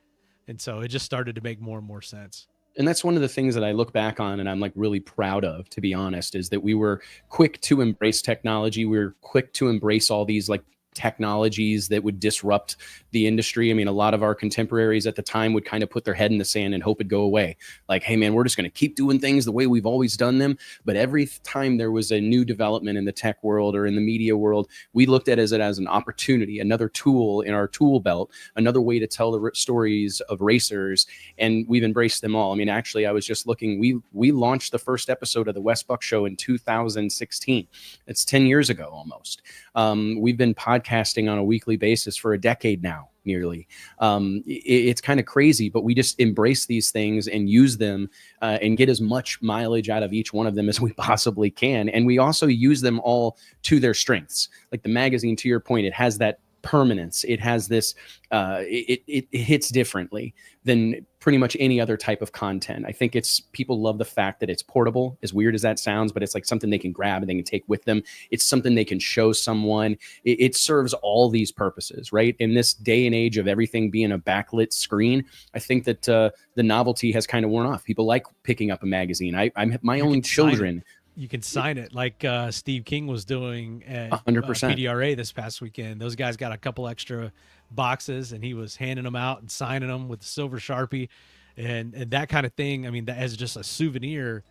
Speaker 3: And so it just started to make more and more sense.
Speaker 1: And that's one of the things that I look back on and I'm like really proud of, to be honest, is that we were quick to embrace technology. We were quick to embrace all these like technologies that would disrupt the industry. I mean, a lot of our contemporaries at the time would kind of put their head in the sand and hope it'd go away. Like, hey man, we're just going to keep doing things the way we've always done them. But every time there was a new development in the tech world or in the media world, we looked at it as an opportunity, another tool in our tool belt, another way to tell the stories of racers. And we've embraced them all. I mean, actually, I was just looking, we launched the first episode of the Wes Buck Show in 2016. It's 10 years ago almost. We've been podcasting on a weekly basis for a decade now, nearly. It's kind of crazy, but we just embrace these things and use them and get as much mileage out of each one of them as we possibly can. And we also use them all to their strengths. Like the magazine, to your point, it has that permanence. It has this, it hits differently than pretty much any other type of content. I think people love the fact that it's portable, as weird as that sounds, but it's like something they can grab and they can take with them. It's something they can show someone. It serves all these purposes, right? In this day and age of everything being a backlit screen, I think that the novelty has kind of worn off. People like picking up a magazine. I'm my own children.
Speaker 3: You can sign it like Steve King was doing at
Speaker 1: 100%.
Speaker 3: PDRA this past weekend. Those guys got a couple extra boxes, and he was handing them out and signing them with the silver Sharpie and that kind of thing. I mean, that as just a souvenir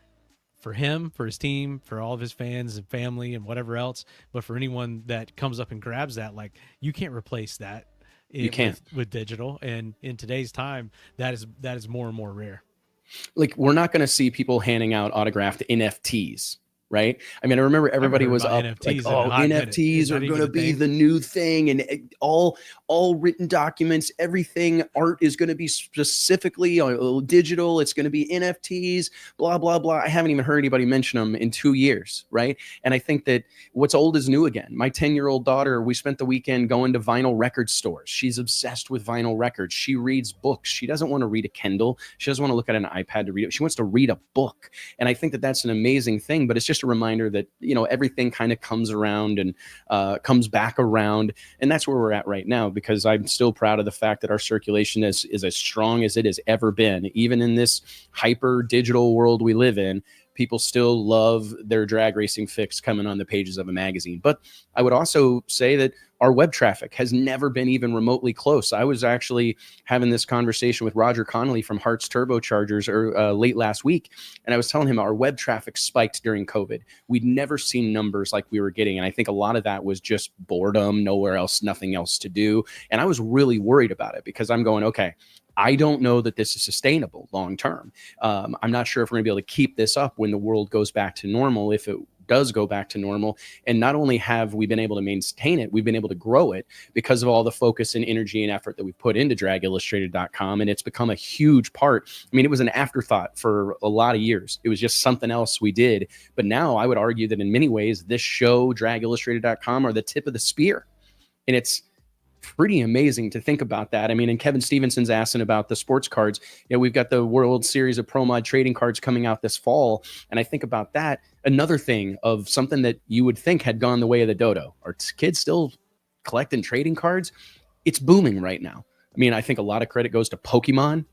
Speaker 3: for him, for his team, for all of his fans and family and whatever else. But for anyone that comes up and grabs that, like, you can't replace that.
Speaker 1: You can't
Speaker 3: with digital. And in today's time, that is more and more rare.
Speaker 1: Like, we're not going to see people handing out autographed NFTs, right? I mean, I remember everybody was up
Speaker 3: NFTs,
Speaker 1: like, oh, NFTs are going to be the new thing, and all written documents, everything, art is going to be specifically digital. It's going to be NFTs, blah, blah, blah. I haven't even heard anybody mention them in 2 years, right? And I think that what's old is new again. My 10-year-old daughter, we spent the weekend going to vinyl record stores. She's obsessed with vinyl records. She reads books. She doesn't want to read a Kindle. She doesn't want to look at an iPad to read it. She wants to read a book. And I think that that's an amazing thing, but it's just a reminder that, everything kind of comes around and comes back around. And that's where we're at right now, because I'm still proud of the fact that our circulation is as strong as it has ever been. Even in this hyper digital world we live in, people still love their drag racing fix coming on the pages of a magazine. But I would also say that our web traffic has never been even remotely close. I was actually having this conversation with Roger Connolly from Hearts Turbochargers late last week, and I was telling him our web traffic spiked during COVID. We'd never seen numbers like we were getting, and I think a lot of that was just boredom, nothing else to do. And I was really worried about it, because I'm going, okay, I don't know that this is sustainable long term. I'm not sure if we're going to be able to keep this up when the world goes back to normal, if it does go back to normal. And not only have we been able to maintain it, we've been able to grow it because of all the focus and energy and effort that we put into dragillustrated.com. And it's become a huge part. I mean, it was an afterthought for a lot of years. It was just something else we did. But now I would argue that in many ways, this show, dragillustrated.com, are the tip of the spear. And it's pretty amazing to think about that. I mean, and Kevin Stevenson's asking about the sports cards. You know, we've got the World Series of Pro Mod trading cards coming out this fall. And I think about that. Another thing of something that you would think had gone the way of the dodo. Are kids still collecting trading cards? It's booming right now. I mean, I think a lot of credit goes to Pokemon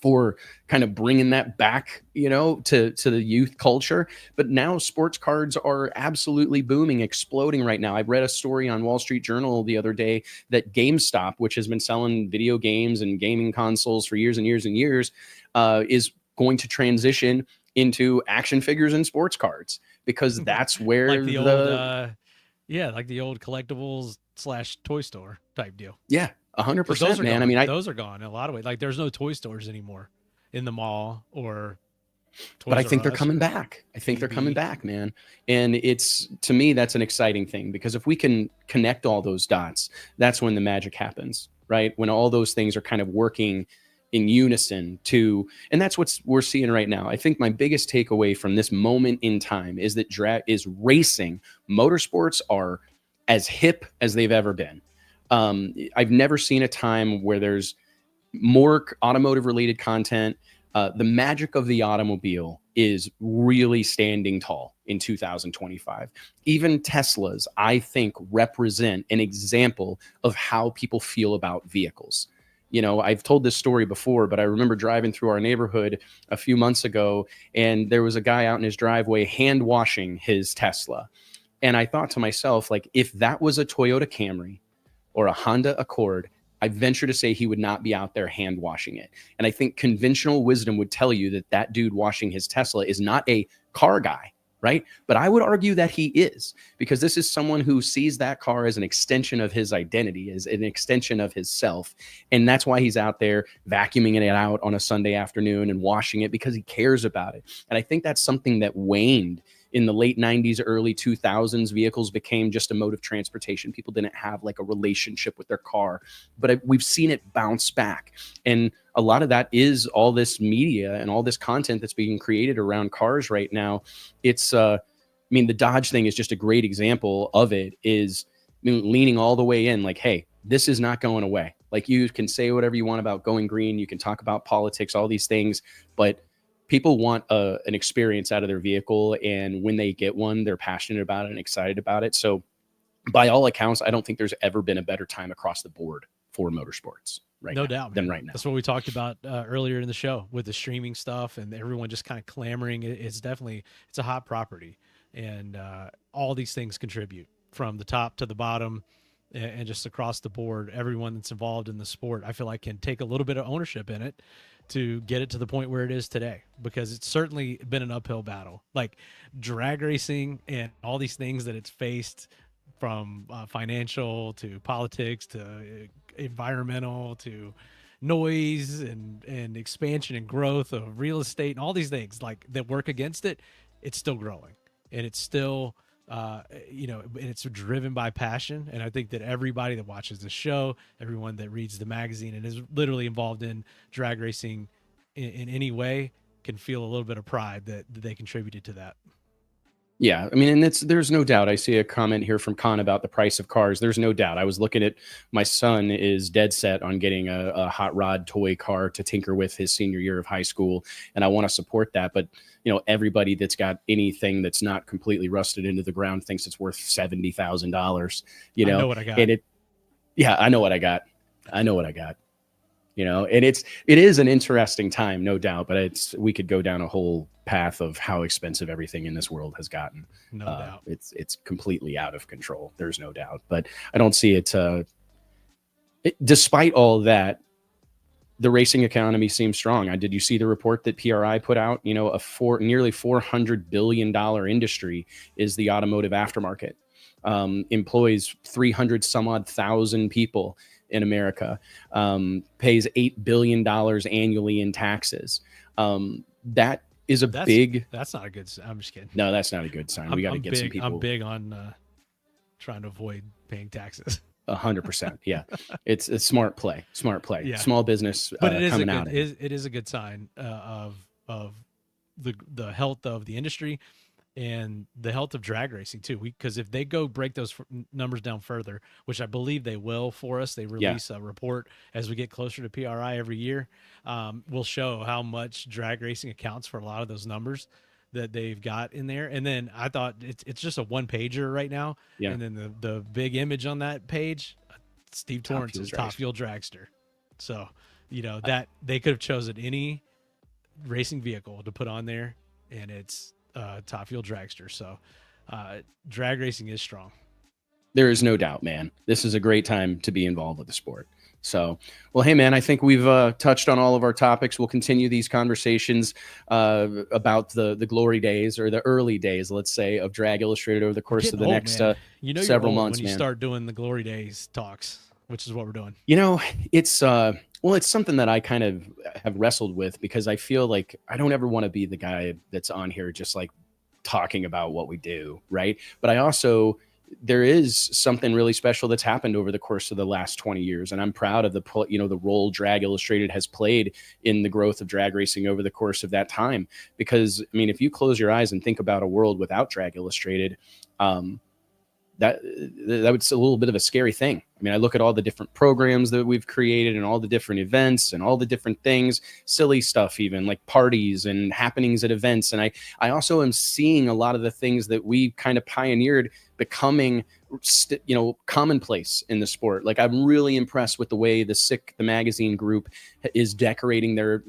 Speaker 1: for kind of bringing that back, you know, to the youth culture. But now sports cards are absolutely booming, exploding right now. I read a story on Wall Street Journal the other day that GameStop, which has been selling video games and gaming consoles for years and years and years, is going to transition into action figures and sports cards, because that's where
Speaker 3: like the old, like the old collectibles / toy store type deal.
Speaker 1: Yeah. 100%, man.
Speaker 3: Gone.
Speaker 1: I mean,
Speaker 3: those are gone in a lot of ways. Like, there's no toy stores anymore in the mall or.
Speaker 1: But I think they're coming back. I think they're coming back, man. And it's, to me, that's an exciting thing, because if we can connect all those dots, that's when the magic happens, right? When all those things are kind of working in unison and that's what we're seeing right now. I think my biggest takeaway from this moment in time is that racing. Motorsports are as hip as they've ever been. I've never seen a time where there's more automotive related content. The magic of the automobile is really standing tall in 2025. Even Teslas, I think, represent an example of how people feel about vehicles. You know, I've told this story before, but I remember driving through our neighborhood a few months ago, and there was a guy out in his driveway hand washing his Tesla. And I thought to myself, like, if that was a Toyota Camry or a Honda Accord, I venture to say he would not be out there hand washing it. And I think conventional wisdom would tell you that that dude washing his Tesla is not a car guy, right? But I would argue that he is, because this is someone who sees that car as an extension of his identity, as an extension of his self. And that's why he's out there vacuuming it out on a Sunday afternoon and washing it, because he cares about it. And I think that's something that waned in the late 90s, early 2000s. Vehicles became just a mode of transportation. People didn't have like a relationship with their car, but we've seen it bounce back. And a lot of that is all this media and all this content that's being created around cars right now. It's, I mean, the Dodge thing is just a great example of it, is leaning all the way in, like, hey, this is not going away. Like, you can say whatever you want about going green. You can talk about politics, all these things, but people want an experience out of their vehicle. And when they get one, they're passionate about it and excited about it. So by all accounts, I don't think there's ever been a better time across the board for motorsports
Speaker 3: no doubt,
Speaker 1: than right now.
Speaker 3: That's what we talked about earlier in the show with the streaming stuff and everyone just kind of clamoring. It's a hot property, and all these things contribute from the top to the bottom and just across the board. Everyone that's involved in the sport, I feel like, can take a little bit of ownership in it to get it to the point where it is today, because it's certainly been an uphill battle. Like drag racing and all these things that it's faced, from financial to politics to environmental to noise and expansion and growth of real estate and all these things like that work against it. It's still growing, and it's still and it's driven by passion. And I think that everybody that watches the show, everyone that reads the magazine and is literally involved in drag racing in any way, can feel a little bit of pride that they contributed to that.
Speaker 1: Yeah, I mean, and there's no doubt. I see a comment here from Con about the price of cars. There's no doubt. I was looking at, my son is dead set on getting a hot rod toy car to tinker with his senior year of high school, and I want to support that. But you know, everybody that's got anything that's not completely rusted into the ground thinks it's worth $70,000. You know,
Speaker 3: I know what I got.
Speaker 1: And I know what I got. I know what I got. You know, and it is an interesting time, no doubt, but we could go down a whole path of how expensive everything in this world has gotten.
Speaker 3: No doubt.
Speaker 1: It's completely out of control. There's no doubt, but I don't see it. Despite all that, the racing economy seems strong. Did you see the report that PRI put out? You know, nearly $400 billion industry is the automotive aftermarket. Employs 300 some odd thousand people in America, pays $8 billion annually in taxes. That is a big.
Speaker 3: That's not a good. I'm just kidding.
Speaker 1: No, that's not a good sign. We got to get some people.
Speaker 3: I'm big on trying to avoid paying taxes.
Speaker 1: 100%. Yeah, it's a smart play. Smart play.
Speaker 3: Yeah.
Speaker 1: Small business.
Speaker 3: But it is
Speaker 1: coming
Speaker 3: a
Speaker 1: out.
Speaker 3: good, it is a good sign of the health of the industry and the health of drag racing too. Because if they go break those numbers down further, which I believe they will for us, they release a report as we get closer to PRI every year. Will show how much drag racing accounts for a lot of those numbers that they've got in there. And then I thought it's just a one pager right now.
Speaker 1: Yeah.
Speaker 3: And then the big image on that page, Steve Torrance is Top Fuel Dragster. So, that they could have chosen any racing vehicle to put on there, and it's Top Fuel Dragster. So drag racing is strong.
Speaker 1: There is no doubt, man. This is a great time to be involved with the sport. So, well, hey, man, I think we've touched on all of our topics. We'll continue these conversations about the glory days, or the early days, let's say, of Drag Illustrated over the course of the next several months,
Speaker 3: when you start doing the glory days talks, which is what we're doing.
Speaker 1: It's it's something that I kind of have wrestled with, because I feel like I don't ever want to be the guy that's on here just like talking about what we do, right? But I also, there is something really special that's happened over the course of the last 20 years. And I'm proud of the role Drag Illustrated has played in the growth of drag racing over the course of that time. Because, I mean, if you close your eyes and think about a world without Drag Illustrated, that was a little bit of a scary thing. I mean, I look at all the different programs that we've created and all the different events and all the different things, silly stuff, even like parties and happenings at events. And I also am seeing a lot of the things that we kind of pioneered becoming, commonplace in the sport. Like, I'm really impressed with the way the magazine group is decorating their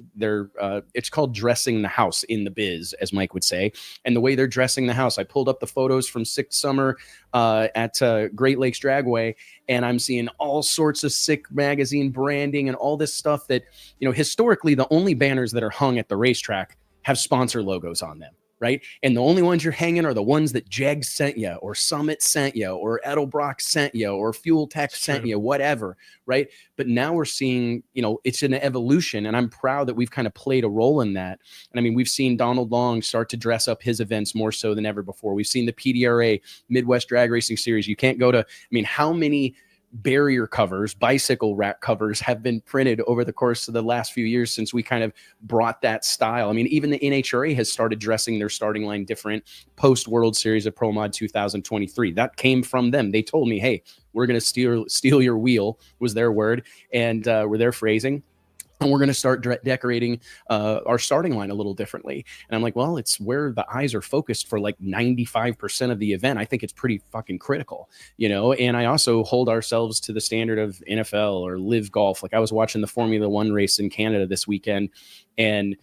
Speaker 1: it's called dressing the house in the biz, as Mike would say. And the way they're dressing the house, I pulled up the photos from Sick Summer at Great Lakes Dragway, and I'm seeing all sorts of sick magazine branding and all this stuff that, historically, the only banners that are hung at the racetrack have sponsor logos on them, right? And the only ones you're hanging are the ones that Jeg sent you, or Summit sent you, or Edelbrock sent you, or Fuel Tech sent you, whatever, right? But now we're seeing, it's an evolution, and I'm proud that we've kind of played a role in that. And I mean, we've seen Donald Long start to dress up his events more so than ever before. We've seen the PDRA Midwest Drag Racing Series. You can't go to, how many barrier covers, bicycle rack covers have been printed over the course of the last few years since we kind of brought that style. I mean, even the NHRA has started dressing their starting line different post World Series of Pro Mod 2023. That came from them. They told me, hey, we're going to steal your wheel, was their word, and were their phrasing. And we're going to start decorating our starting line a little differently. And I'm like, well, it's where the eyes are focused for like 95% of the event. I think it's pretty fucking critical, and I also hold ourselves to the standard of NFL or Live Golf. Like, I was watching the Formula One race in Canada this weekend, and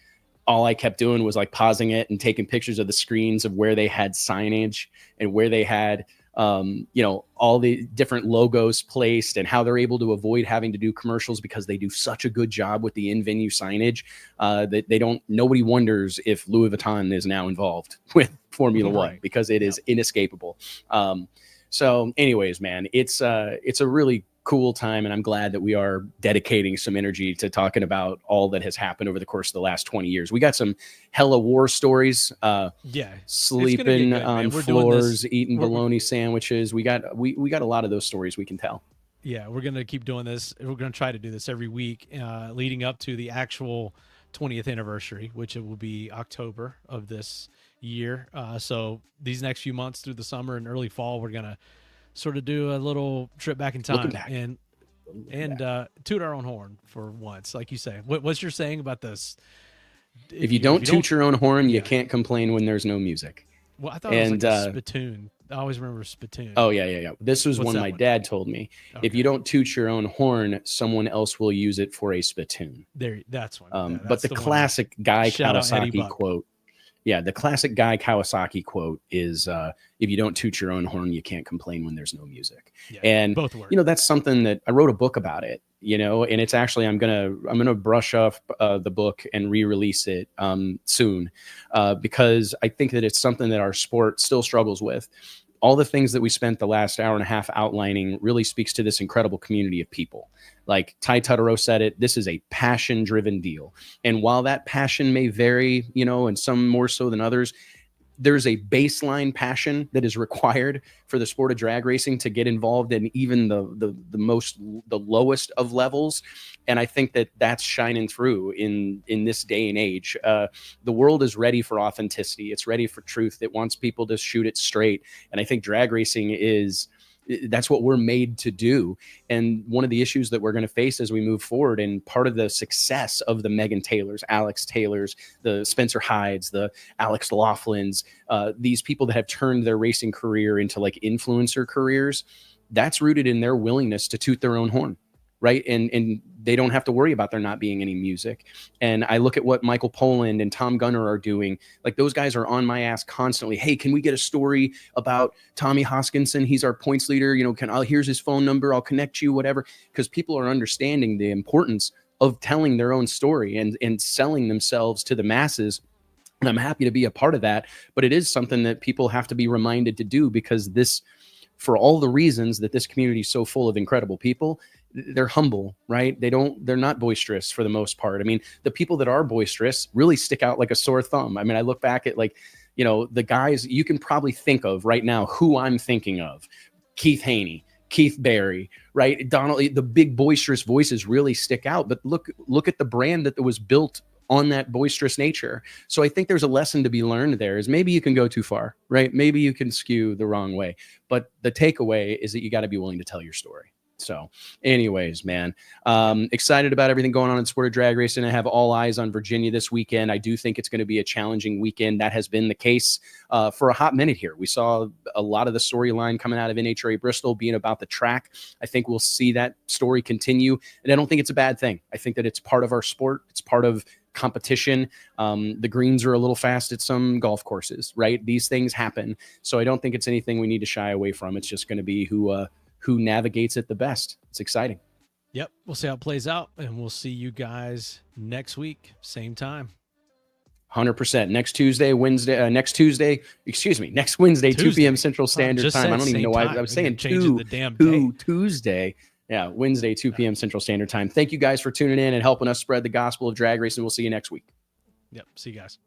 Speaker 1: all I kept doing was like pausing it and taking pictures of the screens of where they had signage and where they had all the different logos placed, and how they're able to avoid having to do commercials because they do such a good job with the in-venue signage that nobody wonders if Louis Vuitton is now involved with Formula One, because it is inescapable. So anyways, man, it's a really cool time, and I'm glad that we are dedicating some energy to talking about all that has happened over the course of the last 20 years. We got some hella war stories, sleeping on floors, eating bologna sandwiches. We got a lot of those stories we can tell.
Speaker 3: Yeah, we're going to keep doing this. We're going to try to do this every week leading up to the actual 20th anniversary, which it will be October of this year. So these next few months through the summer and early fall, we're going to sort of do a little trip back in time and toot our own horn for once, like you say. What's your saying about this?
Speaker 1: If you don't toot your own horn, you can't complain when there's no music.
Speaker 3: Well, I thought it was like a spittoon. I always remember spittoon.
Speaker 1: Oh yeah. This was one my dad told me. Okay. If you don't toot your own horn, someone else will use it for a spittoon.
Speaker 3: That's one.
Speaker 1: But the classic Guy Kawasaki quote. Yeah, the classic Guy Kawasaki quote is, if you don't toot your own horn, you can't complain when there's no music. Yeah, and
Speaker 3: both work.
Speaker 1: That's something that I wrote a book about it, and it's actually, I'm gonna brush off the book and re-release it soon, because I think that it's something that our sport still struggles with. all the things that we spent the last hour and a half outlining really speaks to this incredible community of people. Like Ty Tutterow said it, this is a passion-driven deal. And while that passion may vary, you know, and some more so than others, there's a baseline passion that is required for the sport of drag racing to get involved in even the lowest of levels. And I think that that's shining through in this day and age. The world is ready for authenticity. It's ready for truth. It wants people to shoot it straight. And I think drag racing that's what we're made to do. And one of the issues that we're going to face as we move forward, and part of the success of the Megan Taylors, Alex Taylors, the Spencer Hydes, the Alex Laughlin's, these people that have turned their racing career into like influencer careers, that's rooted in their willingness to toot their own horn. Right. And they don't have to worry about there not being any music. And I look at what Michael Poland and Tom Gunner are doing. Like, those guys are on my ass constantly. Hey, can we get a story about Tommy Hoskinson? He's our points leader. You know, here's his phone number. I'll connect you, whatever. Because people are understanding the importance of telling their own story and selling themselves to the masses. And I'm happy to be a part of that. But it is something that people have to be reminded to do, because for all the reasons that this community is so full of incredible people, they're humble, right? They're not boisterous for the most part. I mean, the people that are boisterous really stick out like a sore thumb. I mean, I look back at, like, you know, the guys you can probably think of right now who I'm thinking of: Keith Haney, Keith Barry, right? Donald, the big boisterous voices really stick out. But look at the brand that was built on that boisterous nature. So I think there's a lesson to be learned there, is maybe you can go too far, right? Maybe you can skew the wrong way. But the takeaway is that you got to be willing to tell your story. So anyways, man, excited about everything going on in sport of drag racing. I have all eyes on Virginia this weekend. I do think it's going to be a challenging weekend. That has been the case for a hot minute here. We saw a lot of the storyline coming out of NHRA Bristol being about the track. I think we'll see that story continue. And I don't think it's a bad thing. I think that it's part of our sport. It's part of competition. The greens are a little fast at some golf courses, right? These things happen. So I don't think it's anything we need to shy away from. It's just going to be who navigates it the best. It's exciting.
Speaker 3: Yep. We'll see how it plays out, and we'll see you guys next week, same time.
Speaker 1: 100%. Next Wednesday, 2 p.m. Central Standard Time. I don't even know why I was saying Tuesday. Yeah, Wednesday, 2 p.m. Central Standard Time. Thank you guys for tuning in and helping us spread the gospel of drag racing. We'll see you next week.
Speaker 3: Yep. See you guys.